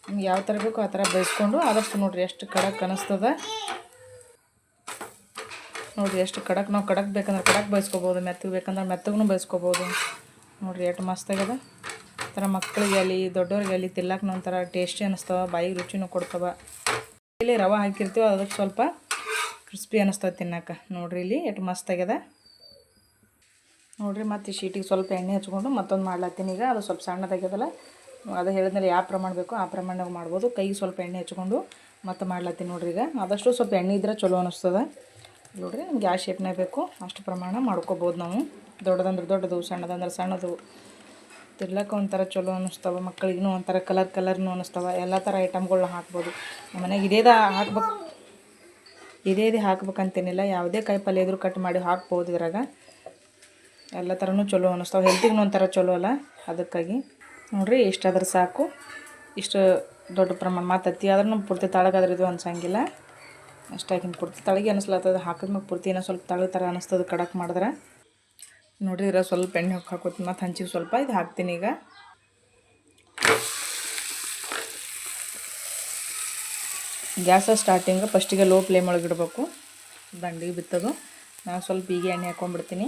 ನಿಮ್ಗೆ ಯಾವ ಥರ ಬೇಕೋ ಆ ಥರ ಬೇಯಿಸ್ಕೊಂಡು ಆದಷ್ಟು ನೋಡಿರಿ ಎಷ್ಟು ಕಡಕ್ ಅನ್ನಿಸ್ತದ ನೋಡಿರಿ. ಎಷ್ಟು ಕಡಕ್, ನಾವು ಕಡಕ್ ಬೇಕಂದ್ರೆ ಕಡಕ್ ಬೇಯಿಸ್ಕೊಬೋದು, ಮೆತ್ತಗೆ ಬೇಕಂದ್ರೆ ಮೆತ್ತಗೂ ಬೇಯಿಸ್ಕೊಬೋದು. ನೋಡಿರಿ ಎಷ್ಟು ಮಸ್ತಾಗ್ಯದ. ಈ ಥರ ಮಕ್ಕಳಿಗೆ ಅಲ್ಲಿ ದೊಡ್ಡವ್ರಿಗೆ ಅಲ್ಲಿ ತಿನ್ನಕ್ಕೆ ಒಂಥರ ಟೇಸ್ಟಿ ಅನ್ನಿಸ್ತವೆ, ಬಾಯಿಗೆ ರುಚಿನೂ ಕೊಡ್ತವೆ. ಇಲ್ಲಿ ರವೆ ಹಾಕಿರ್ತೀವಿ, ಅದಕ್ಕೆ ಸ್ವಲ್ಪ ಕ್ರಿಸ್ಪಿ ಅನ್ನಿಸ್ತವೆ ತಿನ್ನಕ್ಕೆ. ನೋಡಿರಿ ಇಲ್ಲಿ ಎಷ್ಟು ಮಸ್ತಾಗ್ಯದ ನೋಡಿರಿ. ಮತ್ತು ಈ ಶೀಟಿಗೆ ಸ್ವಲ್ಪ ಎಣ್ಣೆ ಹಚ್ಕೊಂಡು ಮತ್ತೊಂದು ಮಾಡ್ಲತ್ತೀನಿ. ಈಗ ಅದು ಸ್ವಲ್ಪ ಸಣ್ಣದಾಗ್ಯದಲ್ಲ, ಅದು ಹೇಳಿದ್ಮೇಲೆ ಯಾವ ಪ್ರಮಾಣ ಬೇಕೋ ಆ ಪ್ರಮಾಣದಾಗ ಮಾಡ್ಬೋದು. ಕೈಗೆ ಸ್ವಲ್ಪ ಎಣ್ಣೆ ಹಚ್ಕೊಂಡು ಮತ್ತೆ ಮಾಡ್ಲತ್ತೀನಿ ನೋಡಿರಿ. ಈಗ ಆದಷ್ಟು ಸ್ವಲ್ಪ ಎಣ್ಣೆ ಇದ್ರೆ ಚಲೋ ಅನ್ನಿಸ್ತದೆ ನೋಡಿರಿ. ನಮ್ಗೆ ಯಾವ ಶೇಪ್ನಾಗ ಬೇಕು ಅಷ್ಟು ಪ್ರಮಾಣ ಮಾಡ್ಕೊಬೋದು ನಾವು. ದೊಡ್ಡದಂದ್ರೆ ದೊಡ್ಡದು, ಸಣ್ಣದಂದ್ರೆ ಸಣ್ಣದು. ತಿರ್ಲಕ್ಕೆ ಒಂಥರ ಚಲೋ ಅನ್ನಿಸ್ತವೆ, ಮಕ್ಕಳಿಗೂ ಒಂಥರ ಕಲರ್ನೂ ಅನ್ನಿಸ್ತವೆ. ಎಲ್ಲ ಥರ ಐಟಮ್ಗಳನ್ನ ಹಾಕ್ಬೋದು. ನಮ್ಮ ಮನೆಗೆ ಇದೇ ಹಾಕ್ಬೇಕಂತೇನಿಲ್ಲ, ಯಾವುದೇ ಕಾಯಿ ಪಲ್ಯ ಇದ್ರೂ ಕಟ್ ಮಾಡಿ ಹಾಕ್ಬೋದು ಇದ್ರಾಗ. ಎಲ್ಲ ಥರನೂ ಚಲೋ ಅನ್ನಿಸ್ತಾವೆ, ಹೆಲ್ತಿಗೂ ಒಂಥರ ಚಲೋ ಅಲ್ಲ, ಅದಕ್ಕಾಗಿ ನೋಡಿರಿ. ಇಷ್ಟಾದ್ರೆ ಸಾಕು, ಇಷ್ಟು ದೊಡ್ಡ ಪ್ರಮಾಣ. ಮತ್ತು ಅತಿ ಆದ್ರೂ ಪೂರ್ತಿ ತಳಗಾದ್ರೆ ಇದು ಅನ್ಸಂಗಿಲ್ಲ. ಅಷ್ಟಾಗಿನ ಪೂರ್ತಿ ತಳಗೆ ಅನ್ನಿಸ್ಲತ್ತದ. ಹಾಕಿದ್ಮೇಲೆ ಪೂರ್ತಿ ಏನೋ ಸ್ವಲ್ಪ ತಳ ಥರ ಅನ್ನಿಸ್ತದೆ ಕಡಕ್ ಮಾಡಿದ್ರೆ. ನೋಡಿರಿ ಇರೋ ಸ್ವಲ್ಪ ಎಣ್ಣೆ ಹಾಕೋತೀನಿ, ಮತ್ತು ಹಂಚಿಗೆ ಸ್ವಲ್ಪ ಇದು ಹಾಕ್ತೀನಿ. ಈಗ ಗ್ಯಾಸ ಸ್ಟಾರ್ಟಿಂಗ್ ಫಸ್ಟಿಗೆ ಲೋ ಫ್ಲೇಮ್ ಒಳಗೆ ಇಡಬೇಕು, ದಂಡಿಗೆ ಬಿತ್ತದು. ನಾನು ಸ್ವಲ್ಪ ಈಗ ಎಣ್ಣೆ ಹಾಕ್ಕೊಂಡ್ಬಿಡ್ತೀನಿ.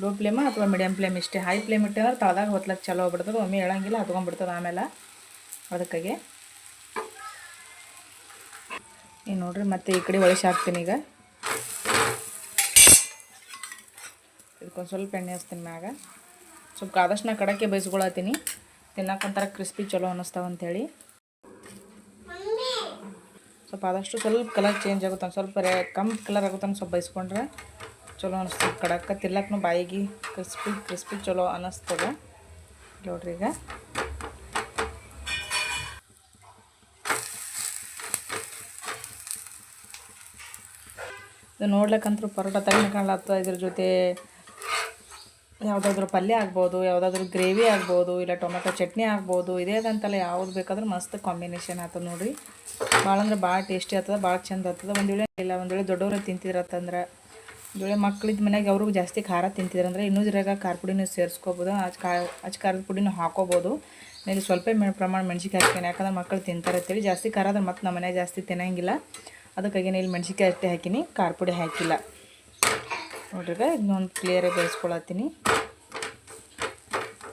ಲೋ ಫ್ಲೇಮ ಅಥವಾ ಮೀಡಿಯಮ್ ಫ್ಲೇಮ್ ಇಷ್ಟೇ. ಹೈ ಫ್ಲೇಮ್ ಇಟ್ಟಿದ್ರೆ ತಳದಾಗ ಹೊತ್ಲಕ್ಕೆ ಚಲೋ ಆಗ್ಬಿಡ್ತದೆ, ಒಮ್ಮೆ ಹೇಳಂಗಿಲ್ಲ, ಹತ್ಕೊಂಡ್ಬಿಡ್ತದೆ ಆಮೇಲೆ. ಅದಕ್ಕಾಗಿ ಈಗ ನೋಡಿರಿ ಮತ್ತೆ ಈ ಕಡೆ ಒಳಸಿ ಹಾಕ್ತೀನಿ. ಈಗ ಇದಕ್ಕೊಂದು ಸ್ವಲ್ಪ ಎಣ್ಣೆ ಹಚ್ತೀನಿ ಮ್ಯಾಗ. ಸ್ವಲ್ಪ ಆದಷ್ಟು ನಾ ಕಡಕ್ಕೆ ಬೇಯಿಸ್ಕೊಳತ್ತೀನಿ, ತಿನ್ನೋಕೊಂಥರ ಕ್ರಿಸ್ಪಿ ಚಲೋ ಅನ್ನಿಸ್ತಾವೆ ಅಂಥೇಳಿ. ಸ್ವಲ್ಪ ಆದಷ್ಟು ಸ್ವಲ್ಪ ಕಲರ್ ಚೇಂಜ್ ಆಗುತ್ತೆ, ಒಂದು ಸ್ವಲ್ಪ ಕಮ್ಮಿ ಕಲರ್ ಆಗುತ್ತೆ, ಸ್ವಲ್ಪ ಬೇಯಿಸ್ಕೊಂಡ್ರೆ ಚಲೋ ಅನ್ನಿಸ್ತದೆ. ಕಡಕ್ಕೆ ತಿರ್ಲಕ್ಕೂ ಬಾಯಿಗೆ ಕ್ರಿಸ್ಪಿ ಚಲೋ ಅನ್ನಿಸ್ತದೆ ನೋಡ್ರಿ. ಈಗ ಇದು ನೋಡ್ಲಿಕ್ಕಂತೂ ಪರೋಟ ತಗೊಂಡು ಕಾಣ್ಲತ್ತ. ಇದ್ರ ಜೊತೆ ಯಾವುದಾದ್ರೂ ಪಲ್ಯ ಆಗ್ಬೋದು, ಯಾವುದಾದ್ರೂ ಗ್ರೇವಿ ಆಗ್ಬೋದು, ಇಲ್ಲ ಟೊಮೆಟೊ ಚಟ್ನಿ ಆಗ್ಬೋದು. ಇದೇದಂತಲ್ಲ, ಯಾವ್ದು ಬೇಕಾದ್ರೂ ಮಸ್ತ್ ಕಾಂಬಿನೇಷನ್ ಆಗ್ತದೆ ನೋಡಿರಿ. ಭಾಳ ಅಂದ್ರೆ ಭಾಳ ಟೇಸ್ಟಿ ಆಗ್ತದೆ, ಭಾಳ ಚಂದ ಆಗ್ತದೆ. ಒಂದು ವೇಳೆ ದೊಡ್ಡವ್ರು ತಿಂತಿದ್ರತ್ತಂದ್ರೆ, ಒಂದು ವೇಳೆ ಮಕ್ಳಿದ್ದು ಮನೆಗೆ ಅವ್ರಿಗೂ ಜಾಸ್ತಿ ಖಾರ ತಿಂತಿದ್ರಂದ್ರೆ ಇನ್ನೂ ಇದ್ರಾಗ ಖಾರ ಪುಡಿನೂ ಸೇರಿಸ್ಕೋಬೋದು, ಖಾರದ ಪುಡಿನೂ ಹಾಕೋಬೋದು. ಇಲ್ಲಿ ಸ್ವಲ್ಪ ಪ್ರಮಾಣ ಮೆಣ್ಸಿಕಾಯಿ ಹಾಕ್ತೀನಿ, ಯಾಕಂದ್ರೆ ಮಕ್ಕಳು ತಿಂತಾರೆ ಅಂತೇಳಿ. ಜಾಸ್ತಿ ಖಾರ ಆದ್ರೆ ಮತ್ತು ನಮ್ಮ ಮನೆಯಾಗ ಜಾಸ್ತಿ ತಿನ್ನಂಗಿಲ್ಲ, ಅದಕ್ಕಾಗಿ ಇಲ್ಲಿ ಮೆಣ್ಸಿಕಾಯಿ ಅಷ್ಟೇ ಹಾಕಿನಿ, ಖಾರ ಪುಡಿ ಹಾಕಿಲ್ಲ ನೋಡ್ರಿ. ಇನ್ನೊಂದು ಕ್ಲಿಯರಾಗಿ ಬೇಯಿಸ್ಕೊಳತ್ತೀನಿ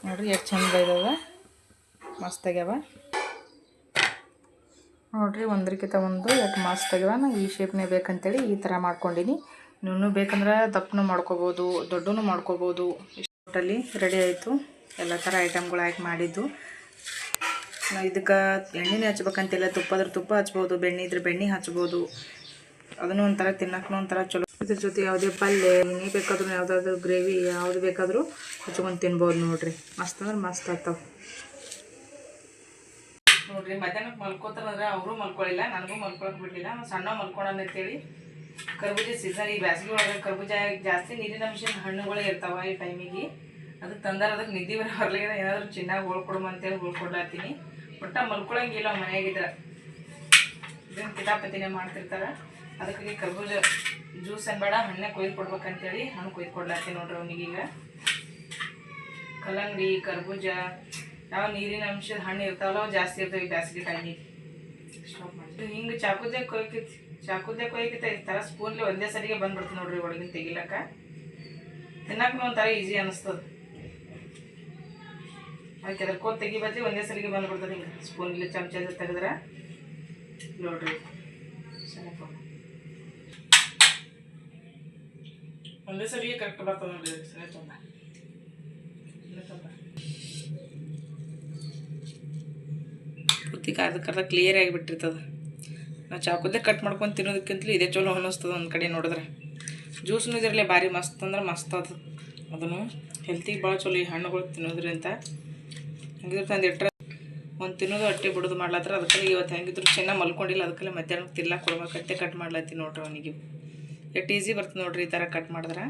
ನೋಡಿರಿ. ಎಷ್ಟು ಚಂದ ಇದಾವ, ಮಸ್ತಾಗ್ಯಾವ ನೋಡಿರಿ. ಒಂದ್ರಕ್ಕಿಂತ ಒಂದು ಎಷ್ಟು ಮಸ್ತಾಗ್ಯಾವ. ನಾನು ಈ ಶೇಪ್ನೇ ಬೇಕಂತೇಳಿ ಈ ಥರ ಮಾಡ್ಕೊಂಡಿನಿ. ನೀವು ಬೇಕಂದ್ರೆ ದಪ್ಪನೂ ಮಾಡ್ಕೋಬೋದು, ದೊಡ್ಡನೂ ಮಾಡ್ಕೋಬೋದು. ಇಷ್ಟಲ್ಲಿ ರೆಡಿ ಆಯಿತು, ಎಲ್ಲ ಥರ ಐಟಮ್ಗಳು ಹಾಕಿ ಮಾಡಿದ್ದು. ನಾವು ಇದಕ್ಕೆ ಎಣ್ಣೆನೇ ಹಚ್ಬೇಕಂತಿಲ್ಲ, ತುಪ್ಪ ಹಚ್ಬೋದು, ಬೆಣ್ಣೆ ಇದ್ರೆ ಬೆಣ್ಣೆ ಹಚ್ಬೋದು. ಅದನ್ನು ಒಂಥರ ತಿನ್ನಕ್ಕೂ ಒಂಥರ ಚಲೋ. ಇದ್ರ ಜೊತೆ ಯಾವುದೇ ಪಲ್ಯ ಏನೇ ಬೇಕಾದ್ರೂ, ಯಾವುದಾದ್ರೂ ಗ್ರೇವಿ ಯಾವುದು ಬೇಕಾದರೂ ಹಚ್ಕೊಂಡು ತಿನ್ಬೋದು ನೋಡಿರಿ. ಮಸ್ತ್ ಅಂದ್ರೆ ಮಸ್ತ್ ಆಗ್ತಾವೆ ನೋಡಿರಿ. ಮಧ್ಯಾಹ್ನಕ್ಕೆ ಮಲ್ಕೋತಾರಂದ್ರೆ ಅವರು ಮಲ್ಕೊಳ್ಳಿಲ್ಲ, ನನಗೂ ಮಲ್ಕೊಳಕ್ಕೆ ಬಿಡಲಿಲ್ಲ. ಸಣ್ಣ ಮಲ್ಕೊಳ್ಳೋಣ ಅಂತೇಳಿ ಕರ್ಬೂಜ ಸೀಸನ್, ಈ ಬೇಸಿಗೆ ಒಳಗೆ ಕರ್ಬೂಜ ಜಾಸ್ತಿ ನೀರಿನ ಅಂಶ ಹಣ್ಣುಗಳೇ ಇರ್ತಾವೆ ಈ ಟೈಮಿಗೆ. ಅದಕ್ಕೆ ತಂದಾರ, ಅದಕ್ಕೆ ನಿದ್ದೆ ಬರಲಿಲ್ಲ. ಏನಾದರೂ ಚೆನ್ನಾಗಿ ಹೋಳ್ಕೊಡಮ್ಮ ಅಂತೇಳಿ ಹೋಳ್ಕೊಡ್ಲಾತೀನಿ. ಒಟ್ಟ ಮಲ್ಕೊಳಂಗಿಲ್ಲ ಮನೆಯಾಗಿದ್ರೆ, ಇದನ್ನು ಕಿತಾಪತಿನೇ ಮಾಡ್ತಿರ್ತಾರೆ. ಅದಕ್ಕಾಗಿ ಕರ್ಬೂಜ ಜ್ಯೂಸ್ ಬೇಡ, ಹಣ್ಣೆ ಕೊಯ್ದು ಕೊಡ್ಬೇಕಂತೇಳಿ ಹಣ್ಣು ಕೊಯ್ದು ಕೊಡ್ಲಾತೀನಿ ನೋಡ್ರಿ ಅವನಿಗೀಗ. ಕಲ್ಲಂಗಡಿ, ಕರ್ಬೂಜ, ಯಾವ ನೀರಿನ ಅಂಶದ ಹಣ್ಣು ಇರ್ತಾವಲ್ಲ ಜಾಸ್ತಿ ಇರ್ತವೆ ಈ ಬೇಸಿಗೆ ಟೈಮಿಗೆ. ಸ್ಟಾಪ್ ಮಾಡಿ ಹಿಂಗೆ ಚಾಕುದೇ ಕೊಯ್ಕಿತ್ತ ಈ ಥರ ಸ್ಪೂನ್ಲಿ ಒಂದೇ ಸರಿಗೆ ಬಂದ್ಬಿಡ್ತು ನೋಡ್ರಿ ಒಳಗಿನ ತೆಗಿಲಕ್ಕ. ತಿನ್ನಕ್ಕೆ ಒಂಥರ ಈಸಿ ಅನ್ನಿಸ್ತದೆ. ಅದಕ್ಕೆ ಅದ್ರ ಕೋತ್ ತೆಗಿಬತ್ತಿ ಒಂದೇ ಸರಿಗೆ ಬಂದ್ಬಿಡ್ತದೆ. ಹಿಂಗೆ ಸ್ಪೂನ್ಲಿ ಚಮಚ ತೆಗೆದ್ರೆ ನೋಡ್ರಿ ಸ್ವಲ್ಪ ಒಂದೇ ಸರಿಗೆ ಕರೆಕ್ಟ್ ಬರ್ತದೆ ನೋಡ್ರಿ. ಸರಿ ತುಂಬ ಪೂರ್ತಿ ಕರ್ದ ಕ್ಲಿಯರ್ ಆಗಿಬಿಟ್ಟಿರ್ತದೆ. ನಾವು ಚಾಕುದೇ ಕಟ್ ಮಾಡ್ಕೊಂಡು ತಿನ್ನೋದಕ್ಕಿಂತಲೂ ಇದೇ ಚಲೋ ಅನ್ನಿಸ್ತದೆ ಒಂದು ಕಡೆ ನೋಡಿದ್ರೆ. ಜ್ಯೂಸ್ನೂ ಇದ್ರಲ್ಲೇ ಭಾರಿ ಮಸ್ತ್ ಅಂದ್ರೆ ಮಸ್ತ್ ಅದು. ಅದನ್ನು ಹೆಲ್ತಿಗೆ ಭಾಳ ಚಲೋ ಈ ಹಣ್ಣುಗಳು ತಿನ್ನೋದ್ರಿಂದ. ಹಂಗಿದ್ರೆ ತಂದು ಇಟ್ಟರೆ ಒಂದು ತಿನ್ನೋದು ಅಟ್ಟೆ ಬಿಡೋದು ಮಾಡ್ಲತ್ತರ. ಅದಕ್ಕೆ ಇವತ್ತು ಹೆಂಗಿದ್ರು ಚೆನ್ನಾಗಿ ಮಲ್ಕೊಂಡಿಲ್ಲ, ಅದಕ್ಕೆ ಮಧ್ಯಾಹ್ನಕ್ಕೆ ತಿನ್ನಕ್ಕೆ ಕೊಡ್ಬೇಕಂತೆ ಕಟ್ ಮಾಡ್ಲತ್ತೀನಿ ನೋಡ್ರಿ ಅವನಿಗೆ. ಎಷ್ಟು ಈಸಿ ಬರ್ತದೆ ನೋಡ್ರಿ ಈ ಥರ ಕಟ್ ಮಾಡಿದ್ರೆ.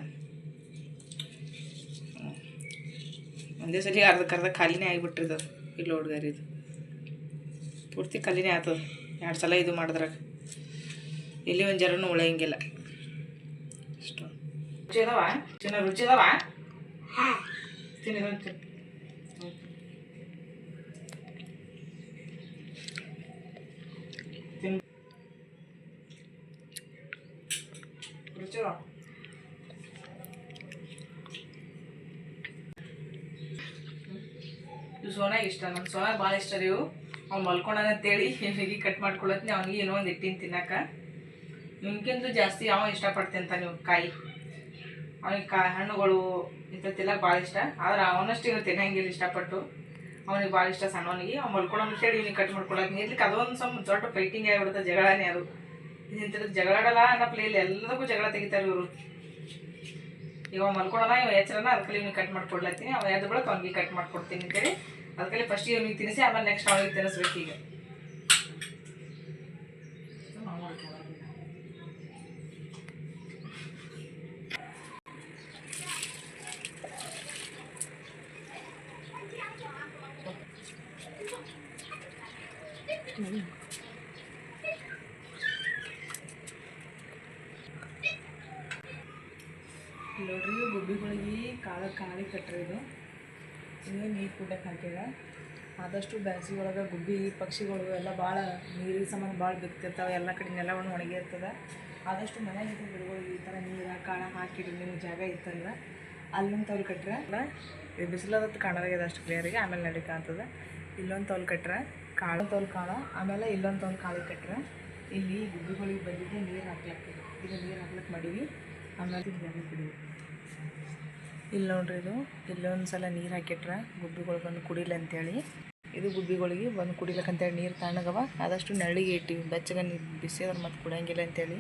ಒಂದೇ ಸಲ ಅರ್ಧಕ್ಕರ್ಧ ಖಾಲಿನೇ ಆಗಿಬಿಟ್ಟಿರ್ತದೆ ಇಲ್ಲಿ ನೋಡ್ಗಾರಿ ಇದು ಪೂರ್ತಿ ಖಾಲಿನೇ ಆಗ್ತದೆ 2 ಸಲ ಇದು ಮಾಡಿದ್ರಾಗ ಇಲ್ಲಿ ಒಂದು ಜರನೂ ಉಳಿಯಂಗಿಲ್ಲ ಅಷ್ಟು ರುಚಿ ಅದಾವ ರುಚಿ ಅದಾವ ತಿನ್ನಿ ರುಚಿ ಅದಾವ ಇದು ಸೋನಾಗ ಇಷ್ಟ ನಮ್ಮ ಸೋನಾಗ ಭಾಳ ಇಷ್ಟ ರೀ ಇವು ಅವ್ನು ಮಲ್ಕೊಂಡಾನ ಅಂತೇಳಿ ಹೀಗೆ ಕಟ್ ಮಾಡ್ಕೊಳತ್ತೀನಿ ಅವ್ನಿಗೆ ಏನೋ ಒಂದು ಇಟ್ಟಿನ ತಿನ್ನಕ ನಿಮ್ಗಿಂತ ಜಾಸ್ತಿ ಅವ ಇಷ್ಟಪಡ್ತೀನಿ ಅಂತ ನೀವು ಕಾಯಿ ಅವನಿಗೆ ಹಣ್ಣುಗಳು ಇಂಥ ತಿನ್ನಕ್ಕೆ ಭಾಳ ಇಷ್ಟ ಆದ್ರೆ ಅವನಷ್ಟು ಇವ್ರು ತಿನ್ನಂಗಿಲ್ಲ ಇಷ್ಟಪಟ್ಟು ಅವನಿಗೆ ಭಾಳ ಇಷ್ಟ ಸಣ್ಣವನಿಗೆ ಅವ್ನು ಮಲ್ಕೊಳೋ ಅಂತೇಳಿ ಇವ್ನಿಗೆ ಕಟ್ ಮಾಡ್ಕೊಳತ್ತೀನಿ ಇರ್ಲಿಕ್ಕೆ ಅದೊಂದು ಸ್ವಲ್ಪ ದೊಡ್ಡ ಫೈಟಿಂಗ್ ಆಗಿಬಿಡುತ್ತೆ ಜಗಳನೇ ಅದು ಇಂಥದ್ದು ಜಗಳಾಡಲ್ಲ ಅನ್ನೋ ಪ್ಲೇಲಿ ಎಲ್ಲದಕ್ಕೂ ಜಗಳ ತೆಗಿತಾರೆ ಇವರು ಇವ ಮಲ್ಕೊಳಲ್ಲ ಇವ ಎಚ್ಚರನ ಅದಕ್ಕೆ ಇವ್ನಿಗೆ ಕಟ್ ಮಾಡ್ಕೊಡ್ಲತ್ತೀನಿ ಅವ ಎದ್ದು ಬಳಕ ಅವ್ನಿಗೆ ಕಟ್ ಮಾಡ್ಕೊಡ್ತೀನಿ ಅಂತೇಳಿ ಅದಕ್ಕೆ ಫಸ್ಟ್ ಇವ್ನಿಗೆ ತಿನ್ನಿಸಿ ಆಮೇಲೆ ನೆಕ್ಸ್ಟ್ ಅವನಿಗೆ ತಿನ್ನಿಸ್ಬೇಕು ಈಗ ನೋಡ್ರಿ ಗುಬ್ಬಿಗಳಿಗೆ ಕಾಳಿ ಕಟ್ರಿ ಇದು ನೀರು ಕುಡ್ಯಕ್ಕೆ ಹಾಕ್ಯಾರ ಆದಷ್ಟು ಬ್ಯಾಸಿಗೆ ಒಳಗೆ ಗುಬ್ಬಿ ಪಕ್ಷಿಗಳು ಎಲ್ಲ ಭಾಳ ನೀರಿನ ಸಂಬಂಧ ಭಾಳ ಬಿತ್ತಿರ್ತಾವೆ ಎಲ್ಲ ಕಡೆ ನೆಲವನ್ನು ಒಣಗಿರ್ತದೆ ಆದಷ್ಟು ಮನೆಯಾಗ ಗಿಡಗಳಿಗೆ ಈ ಥರ ನೀರು ಕಾಳ ಹಾಕಿಡ್ರಿ ನಿಮ್ಗೆ ಜಾಗ ಇತ್ತಂದ್ರೆ ಅಲ್ಲೊಂದು ತೌಲ್ ಕಟ್ರೆ ಇದು ಬಿಸಿಲದತ್ತು ಕಾಣೋದಾಗಿದೆ ಅಷ್ಟು ಕ್ಲಿಯರಿಗೆ ಆಮೇಲೆ ನಡಿ ಕಾಣ್ತದೆ ಇಲ್ಲೊಂದು ತೌಲ್ ಕಟ್ರೆ ಕಾಳು ತೌಲ್ ಕಾಳ ಆಮೇಲೆ ಇಲ್ಲೊಂದು ತೌಲ್ ಕಾಳಿ ಕಟ್ರೆ ಇಲ್ಲಿ ಗುಬ್ಬಿಗಳಿಗೆ ಬಂದಿದ್ದು ನೀರು ಹಾಕ್ಲಾಗ್ತದೆ ಇದು ನೀರು ಹಾಕ್ಲಿಕ್ಕೆ ಮಾಡೀವಿ ಆಮೇಲೆ ಜಾಗ ಕುಡಿವಿ ಇಲ್ಲಿ ನೋಡ್ರಿ ಇದು ಇಲ್ಲೊಂದು ಸಲ ನೀರು ಹಾಕಿಟ್ರೆ ಗುಬ್ಬಿಗಳು ಬಂದು ಕುಡಿಲ್ಲ ಅಂತೇಳಿ ಇದು ಗುಬ್ಬಿಗಳಿಗೆ ಬಂದು ಕುಡಿಲಕ್ಕಂತೇಳಿ ನೀರು ತಣ್ಣಗವ ಆದಷ್ಟು ನೆರಳಿಗೆ ಇಟ್ಟಿವಿ ಬೆಚ್ಚಗೆ ನೀರು ಬಿಸಿದ್ರೆ ಮತ್ತೆ ಕುಡಿಯಂಗಿಲ್ಲ ಅಂತೇಳಿ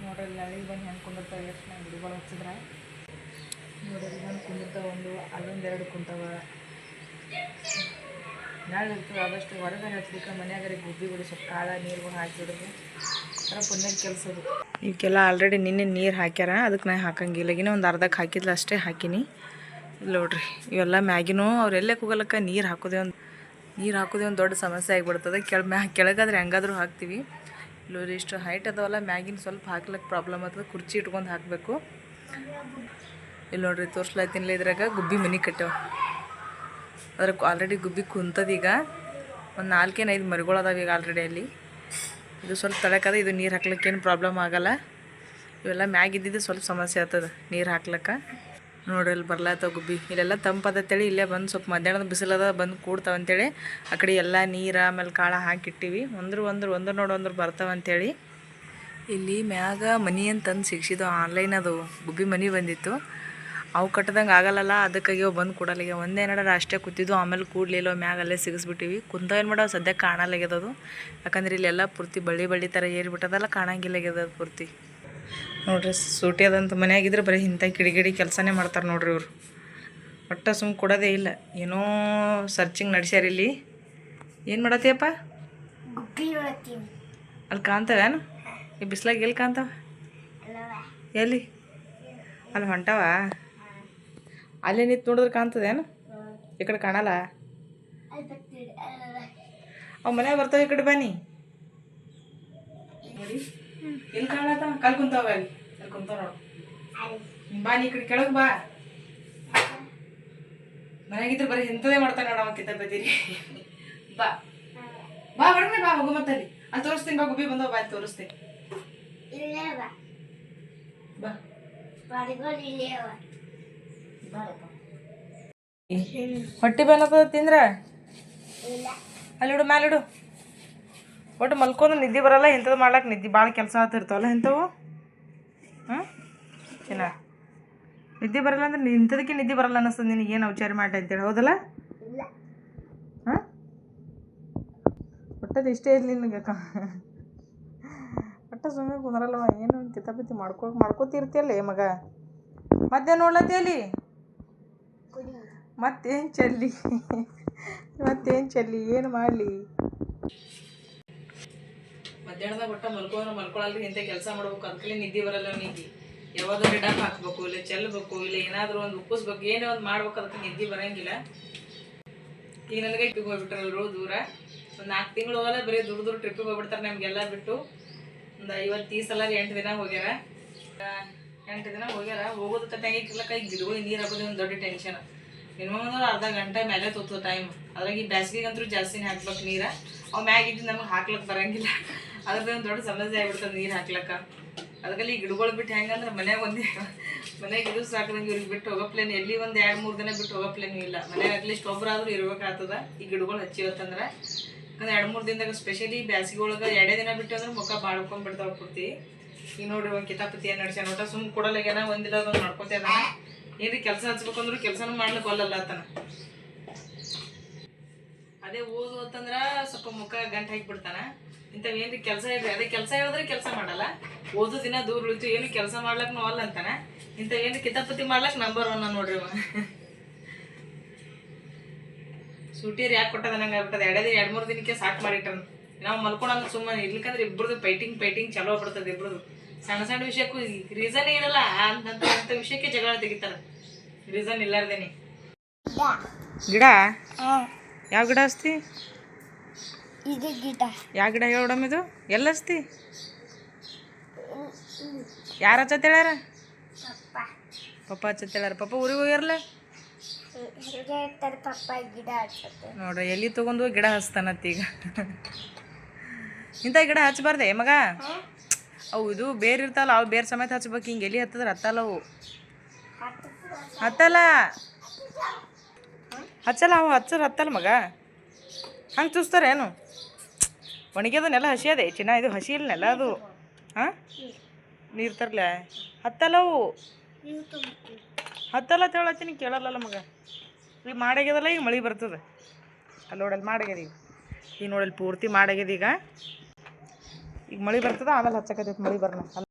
ನೋಡ್ರಿ ನೆರಳಿಗೆ ಬಂದು ಹೆಂಗೆ ಕುಂದಿರ್ತಾವೆ ಎಷ್ಟು ನಾವು ಗಿಡಗಳು ಹಚ್ಚಿದ್ರೆ ನೋಡ್ರಿ ಬಂದು ಕುಂದಿರ್ತಾವೆ ಒಂದು ಅಲ್ಲೊಂದು 2 ಕುಂತಾವ ನೆರಳು ಇರ್ತದೆ ಆದಷ್ಟು ಹೊರಗೆ ಹಚ್ಲಿಕ್ಕೆ ಮನ್ಯಾಗರೆ ಗುಬ್ಬಿಗಳು ಸ್ವಲ್ಪ ಕಾಳ ನೀರುಗಳು ಹಾಕಿಬಿಡೋದು ಥರ ಪುಣ್ಯದ ಕೆಲಸದು ಇವಕ್ಕೆಲ್ಲ ಆಲ್ರೆಡಿ ನಿನ್ನೆ ನೀರು ಹಾಕ್ಯಾರ ಅದಕ್ಕೆ ನಾ ಹಾಕಂಗಿಲ್ಲ ಈಗಿನ ಒಂದು ಅರ್ಧಕ್ಕೆ ಹಾಕಿದ್ಲ ಅಷ್ಟೇ ಹಾಕಿನಿ ಇಲ್ಲಿ ನೋಡ್ರಿ ಇವೆಲ್ಲ ಮ್ಯಾಗಿನೂ ಅವ್ರೆಲ್ಲೇ ಕೂಗಲಕ್ಕ ನೀರು ಹಾಕೋದೇ ಒಂದು ದೊಡ್ಡ ಸಮಸ್ಯೆ ಆಗಿಬಿಡ್ತದೆ ಕೆಳಗಾದ್ರೆ ಹೆಂಗಾದ್ರೂ ಹಾಕ್ತೀವಿ ಇಲ್ಲಿ ಇಷ್ಟು ಹೈಟ್ ಅದಾವಲ್ಲ ಮ್ಯಾಗಿನ ಸ್ವಲ್ಪ ಹಾಕ್ಲಿಕ್ಕೆ ಪ್ರಾಬ್ಲಮ್ ಆಗ್ತದೆ ಕುರ್ಚಿ ಇಟ್ಕೊಂಡು ಹಾಕಬೇಕು ಇಲ್ಲಿ ನೋಡ್ರಿ ತೋರಿಸ್ಲಾಯ್ತಿನ್ಲ ಇದ್ರಾಗ ಗುಬ್ಬಿ ಮನೆ ಕಟ್ಟಾವ ಅದ್ರಾಗ ಆಲ್ರೆಡಿ ಗುಬ್ಬಿ ಕುಂತದೀಗ ಒಂದು 4-5 ಮರಿಗಳು ಅದಾವ ಈಗ ಆಲ್ರೆಡಿ ಅಲ್ಲಿ ಇದು ಸ್ವಲ್ಪ ತಡಕದ ಇದು ನೀರು ಹಾಕ್ಲಿಕ್ಕೇನು ಪ್ರಾಬ್ಲಮ್ ಆಗಲ್ಲ ಇವೆಲ್ಲ ಮ್ಯಾಗಿದ್ದಿದ್ದು ಸ್ವಲ್ಪ ಸಮಸ್ಯೆ ಆಗ್ತದೆ ನೀರು ಹಾಕ್ಲಿಕ್ಕೆ ನೋಡ್ರಿ ಇಲ್ಲಿ ಬರ್ಲಾತವ ಗುಬ್ಬಿ ಇಲ್ಲೆಲ್ಲ ತಂಪದತ್ತೇಳಿ ಇಲ್ಲೇ ಬಂದು ಸ್ವಲ್ಪ ಮಧ್ಯಾಹ್ನದ ಬಿಸಿಲದ ಬಂದು ಕೂಡ್ತಾವಂತೇಳಿ ಆ ಕಡೆ ಎಲ್ಲ ನೀರು ಆಮೇಲೆ ಕಾಳ ಹಾಕಿಟ್ಟಿವಿ ಒಂದ್ರ ನೋಡಿ ಬರ್ತಾವಂತೇಳಿ ಇಲ್ಲಿ ಮ್ಯಾಗ ಮನಿ ಅಂತಂದು ಸಿಗ್ಸಿದ್ದು ಆನ್ಲೈನ್ ಅದು ಗುಬ್ಬಿ ಮನಿ ಬಂದಿತ್ತು ಅವು ಕಟ್ಟದಂಗೆ ಆಗಲ್ಲಲ್ಲ ಅದಕ್ಕಾಗಿ ಅವು ಬಂದು ಕೊಡಲ್ಲ ಒಂದೇನಾರ ಅಷ್ಟೇ ಕೂತಿದ್ದು ಆಮೇಲೆ ಕೂಡ್ಲಿಲ್ಲ ಮ್ಯಾಗ ಅಲ್ಲೇ ಸಿಗಿಸ್ಬಿಟ್ಟಿವಿ ಕುಂತ ಏನು ಮಾಡೋ ಸದ್ಯ ಕಾಣಲಾಗ್ಯದದು ಯಾಕಂದ್ರೆ ಇಲ್ಲೆಲ್ಲ ಪೂರ್ತಿ ಬಳ್ಳಿ ಥರ ಏರ್ಬಿಟ್ಟದಲ್ಲ ಕಾಣಂಗಿಲ್ಲಾಗ್ಯದ ಪೂರ್ತಿ ನೋಡ್ರಿ ಸೂಟಿ ಅದಂತ ಮನೆಯಾಗಿದ್ರೆ ಬರೀ ಇಂಥ ಕಿಡಿಗಿಡಿ ಕೆಲಸನೇ ಮಾಡ್ತಾರೆ ನೋಡ್ರಿ ಇವರು ಒಟ್ಟು ಸುಮ್ಮ ಕೊಡೋದೇ ಇಲ್ಲ ಏನೋ ಸರ್ಚಿಂಗ್ ನಡೆಸ್ಯಾರ ಇಲ್ಲಿ ಏನು ಮಾಡತ್ತೀಯಪ್ಪ ಅಲ್ಲಿ ಕಾಣ್ತವೇನು ಈ ಬಿಸ್ಲಾಗ ಎಲ್ಲಿ ಕಾಣ್ತಾವ ಎಲ್ಲಿ ಅಲ್ಲಿ ಹೊಂಟವ ಅಲ್ಲೇ ನಿಂತು ನೋಡಿದ್ರೆ ಕಾಣ್ತದೇನು ಈ ಕಡೆ ಕಾಣಲ್ಲ ಅವು ಮನೆಯಾಗ ಬರ್ತಾವೆ ಈ ಕಡೆ ಬನ್ನಿ ನೋಡಿ ಎಲ್ಲಿ ಕಾಣತ್ತ ಕಲ್ ಕುಂತಾವ ಅಲ್ಲಿ ಕುಂತಾವ ನೋಡು ಬಾ ನೀ ಈ ಕಡೆ ಕೆಳಗೆ ಬಾ ಮನೆಯಾಗಿದ್ರೆ ಬರೀ ಇಂಥದೇ ಮಾಡ್ತಾನೆ ನೋಡ ಅವ ಕಿತ್ತಬತ್ತೀರಿ ಬಾ ಬಾ ಬಡನೆ ಬಾ ಹೋಗು ಮತ್ತಲ್ಲಿ ಅಲ್ಲಿ ತೋರಿಸ್ತೀನಿ ಬಾ ಗುಬ್ಬಿ ಬಂದವ ಬಾ ಅಲ್ಲಿ ತೋರಿಸ್ತೀನಿ ಬಾ ಹೊಟ್ಟೆ ಬೇನತ್ತದ ತಿಂದ್ರ ಅಲ್ಲಿಡು ಮ್ಯಾಲಿಡು ಒಟ್ಟು ಮಲ್ಕೊಂಡು ನಿದ್ದೆ ಬರಲ್ಲ ಇಂಥದ್ದು ಮಾಡ್ಲಾಕ ನಿದ್ದೆ ಭಾಳ ಕೆಲಸ ಆಗ್ತಿರ್ತಾವಲ್ಲ ಇಂಥವು ಚೆನ್ನ ನಿದ್ದೆ ಬರಲ್ಲ ಅಂದ್ರೆ ಇಂಥದಕ್ಕೆ ನಿದ್ದೆ ಬರಲ್ಲ ಅನ್ನಿಸ್ತದೆ ನಿನಗೆ ಏನು ವಿಚಾರ ಮಾಡಿ ಅಂತೇಳಿ ಹೌದಲ್ಲ ಹಾಂ ಒಟ್ಟದು ಇಷ್ಟೇ ಇರಲಿ ನಿನಗೆ ಒಟ್ಟ ಸುಮ್ಮನೆ ಕುಂದ್ರಲ್ಲವ ಏನು ಕಿತಾಪತಿ ಮಾಡ್ಕೋತಿರ್ತೀಯಲ್ಲ ಮಗ ಮಧ್ಯಾಹ್ನ ನೋಡ್ಲತ್ತೀಯಲ್ಲಿ ಮತ್ತೇನು ಚೆಲ್ಲಿ ಏನು ಮಾಡಲಿ ಮಧ್ಯಾಹ್ನದಾಗ ಒಟ್ಟ ಮಲ್ಕೊಳ್ಳಲ್ರಿ ಇಂಥ ಕೆಲಸ ಮಾಡ್ಬೇಕು ಅದಕ್ಕೆ ನಿದ್ದೆ ಬರಲ್ಲ ಅವನಿಗೆ ಯಾವಾಗಾದ್ರೂ ಗಿಡ ಹಾಕ್ಬೇಕು, ಇಲ್ಲ ಚೆಲ್ಲಬೇಕು, ಇಲ್ಲ ಏನಾದರೂ ಒಂದು ಉಪ್ಪಿಸ್ಬೇಕು, ಏನೇ ಒಂದು ಮಾಡ್ಬೇಕು, ಅದಕ್ಕೆ ನಿದ್ದೆ ಬರಂಗಿಲ್ಲ. ಈಗ ನನಗೆ ಟ್ರಿಪ್ ಹೋಗ್ಬಿಟ್ರಲ್ರು ದೂರ, ಒಂದು 4 ತಿಂಗಳು ಹೋಗಲ್ಲ, ಬರೀ ದೂರ ಟ್ರಿಪ್ಪಿಗೆ ಹೋಗ್ಬಿಡ್ತಾರೆ ನಮಗೆಲ್ಲ ಬಿಟ್ಟು. ಒಂದು 50 ಸಲ 8 ದಿನ ಹೋಗ್ಯಾರ. 8 ದಿನ ಹೋಗ್ಯಾರ. ಹೋಗೋದು ತಂಗಿಕ್ಲಕ್ಕ ಈಗ ಗಿಡಗಳು ನೀರು ಹಾಕೋದು ಒಂದು ದೊಡ್ಡ ಟೆನ್ಷನ್. ಮಿನಿಮಮ್ ಅಂದ್ರೆ ಅರ್ಧ ಗಂಟೆ ಮೇಲೆ ತೋತು ಟೈಮ್. ಅದ್ರಾಗ ಈ ಬ್ಯಾಸಿಗೆಗಂತೂ ಜಾಸ್ತಿನೇ ಹಾಕ್ಬೇಕು ನೀರು. ಅವು ಮ್ಯಾಗ ಇದ್ದು ನಮಗೆ ಹಾಕ್ಲಕ್ಕೆ ಬರಂಗಿಲ್ಲ. ಅದ್ರದ್ದು ಒಂದು ದೊಡ್ಡ ಸಮಸ್ಯೆ ಆಗ್ಬಿಡ್ತದೆ ನೀರು ಹಾಕ್ಲಕ್ಕ. ಅದಕ್ಕೆ ಈ ಗಿಡಗಳು ಬಿಟ್ಟು ಹೆಂಗಂದ್ರೆ ಮನೆಗೆ ಇದು ಸಾಕಿದಂಗೆ ಇವ್ರಿಗೆ ಬಿಟ್ಟು ಹೋಗಪ್ಲೇನು, ಎಲ್ಲಿ ಒಂದು 2-3 ದಿನ ಬಿಟ್ಟು ಹೋಗಪ್ಲೇನು ಇಲ್ಲ. ಮನೆಗೆ ಅಟ್ಲೀಸ್ಟ್ ಒಬ್ಬರಾದ್ರೂ ಇರ್ಬೇಕಾಗ್ತದ ಈ ಗಿಡಗಳು ಹಚ್ಚಿವತ್ತಂದ್ರೆ. ಯಾಕಂದ್ರೆ 2-3 ದಿನದಾಗ ಸ್ಪೆಷಲಿ ಬ್ಯಾಸಿಗೆ 2 ದಿನ ಬಿಟ್ಟು ಅಂದ್ರೆ ಮುಖ ಬಾಡ್ಕೊಂಡು ಬಿಡ್ತಾವೆ ಪೂರ್ತಿ. ಈಗ ನೋಡ್ರಿ ಒಂದು ಕಿತಾಪತಿ ಏನು ನಡ್ಸ್ಯಾನ, ಒಟ್ಟು ಸುಮ್ಮನೆ ಕೊಡಲಾಗ್ಯಾನ, ಒಂದಿಲ್ಲ ಒಂದು ಮಾಡ್ಕೊತಾ ಇದ್ದಾನ. ಏನ್ರಿ ಕೆಲಸ ಹಚ್ಬೇಕಂದ್ರು ಕೆಲಸನೂ ಮಾಡ್ಲಿಕ್ಕೆ ಒಲ್ಲಲ್ಲ ಆತನ. ಅದೇ ಓದು ಅಂತಂದ್ರೆ ಸ್ವಲ್ಪ ಮುಖ ಗಂಟು ಹಾಕಿಬಿಡ್ತಾನ. ಇಂಥವು ಏನ್ರಿ ಕೆಲಸ ಇಡ್ರಿ, ಅದೇ ಕೆಲಸ ಹೇಳಿದ್ರೆ ಕೆಲಸ ಮಾಡಲ್ಲ. ಓದು ದಿನ ದೂರ ಉಳಿತು, ಏನು ಕೆಲಸ ಮಾಡ್ಲಕ್ಕೆ ನೋವಲ್ಲ ಅಂತಾನೆ. ಇಂಥವು ಏನ್ರಿ ಕಿತಾಪತಿ ಮಾಡ್ಲಕ್ಕೆ ನಂಬರ್ 1 ನೋಡ್ರಿ ಅವ. ಸೂಟಿಯರ್ ಯಾಕೆ ಕೊಟ್ಟದ ನಂಗೆ ಆಗ್ಬಿಟ್ಟದ. 2-3 ದಿನಕ್ಕೆ ಸಾಕು ಮಾಡಿಟ್ಟಾನ. ನಾವು ಮಲ್ಕೊಳಂದ್ರೆ ಸುಮ್ಮನೆ ಇರ್ಲಿಕ್ಕಂದ್ರೆ ಇಬ್ಬರದು ಫೈಟಿಂಗ್ ಚಲೋ ಆಗ್ಬಿಡ್ತದೆ. ಇಬ್ಬರದು ಸಣ್ಣ ವಿಷಯಕ್ಕೂ ರೀಸನ್ ಇರಲ್ಲ, ಅಂತ ವಿಷಯಕ್ಕೆ ಜಗಳ ತೆಗಿತಾರೆ ರೀಸನ್ ಇಲ್ಲಾರ್ದೇನೆ. ಗಿಡ ಯಾವ ಗಿಡ ಹಚ್ತಿ? ಇದು ಗಿಡ. ಯಾವ ಗಿಡ ಹೇಳೋಡಮ್ ಇದು? ಎಲ್ಲ ಹಚ್ತಿ? ಯಾರು ಹಚ್ಚತ್ ಹೇಳ್ಯಾರ? ಪಪ್ಪ ಹಚ್ಚತ್ ಹೇಳ್ಯಾರ. ಪಪ್ಪ ಊರಿಗೆ ಹೋಗ್ಯಾರಲ್ಲ ಗಿಡ ಹಚ್ಚತ್ತೆ ನೋಡ್ರಿ. ಎಲ್ಲಿ ತೊಗೊಂಡು ಗಿಡ ಹಚ್ತಾನತ್ತ ಈಗ. ಇಂಥ ಗಿಡ ಹಚ್ಬಾರ್ದೆ ಮಗ. ಅವು ಇದು ಬೇರೆ ಇರ್ತಾವಲ್ಲ, ಅವು ಬೇರೆ ಸಮೇತ ಹಚ್ಬೇಕು. ಹಿಂಗೆ ಎಲ್ಲಿ ಹತ್ತದ್ರೆ ಹತ್ತಲ್ಲ ಅವು. ಹತ್ತಲ್ಲ ಅವು ಹತ್ತಲ್ಲ ಮಗ. ಹಂಗೆ ಚೂಸ್ತಾರೆ ಏನು? ಒಣಗ್ಯದನ್ನೆಲ್ಲ ಹಸಿ ಅದೇ ಚಿನ್ನ. ಇದು ಹಸಿ ಇಲ್ಲನೆಲ್ಲ ಅದು. ಹಾಂ ನೀರು ತರಲೆ ಹತ್ತಲ್ಲ ಅವು. ಹತ್ತಲ್ಲ ಅಂತ ಹೇಳತ್ತೀನಿ, ಕೇಳಲ್ಲ ಮಗ. ಈಗ ಮಾಡಾಗ್ಯದಲ್ಲ, ಈಗ ಮಳೆ ಬರ್ತದೆ. ಅಲ್ಲಿ ನೋಡಲ್ಲಿ ಮಾಡಾಗ್ಯದ. ಈಗ ನೋಡಲ್ಲಿ ಪೂರ್ತಿ ಮಾಡಾಗ್ಯದ. ಈಗ ಮಳೆ ಬರ್ತದೆ, ಆಮೇಲೆ ಹಚ್ಚಕತ್ತೈತೆ ಮಳೆ ಬರೋಣ.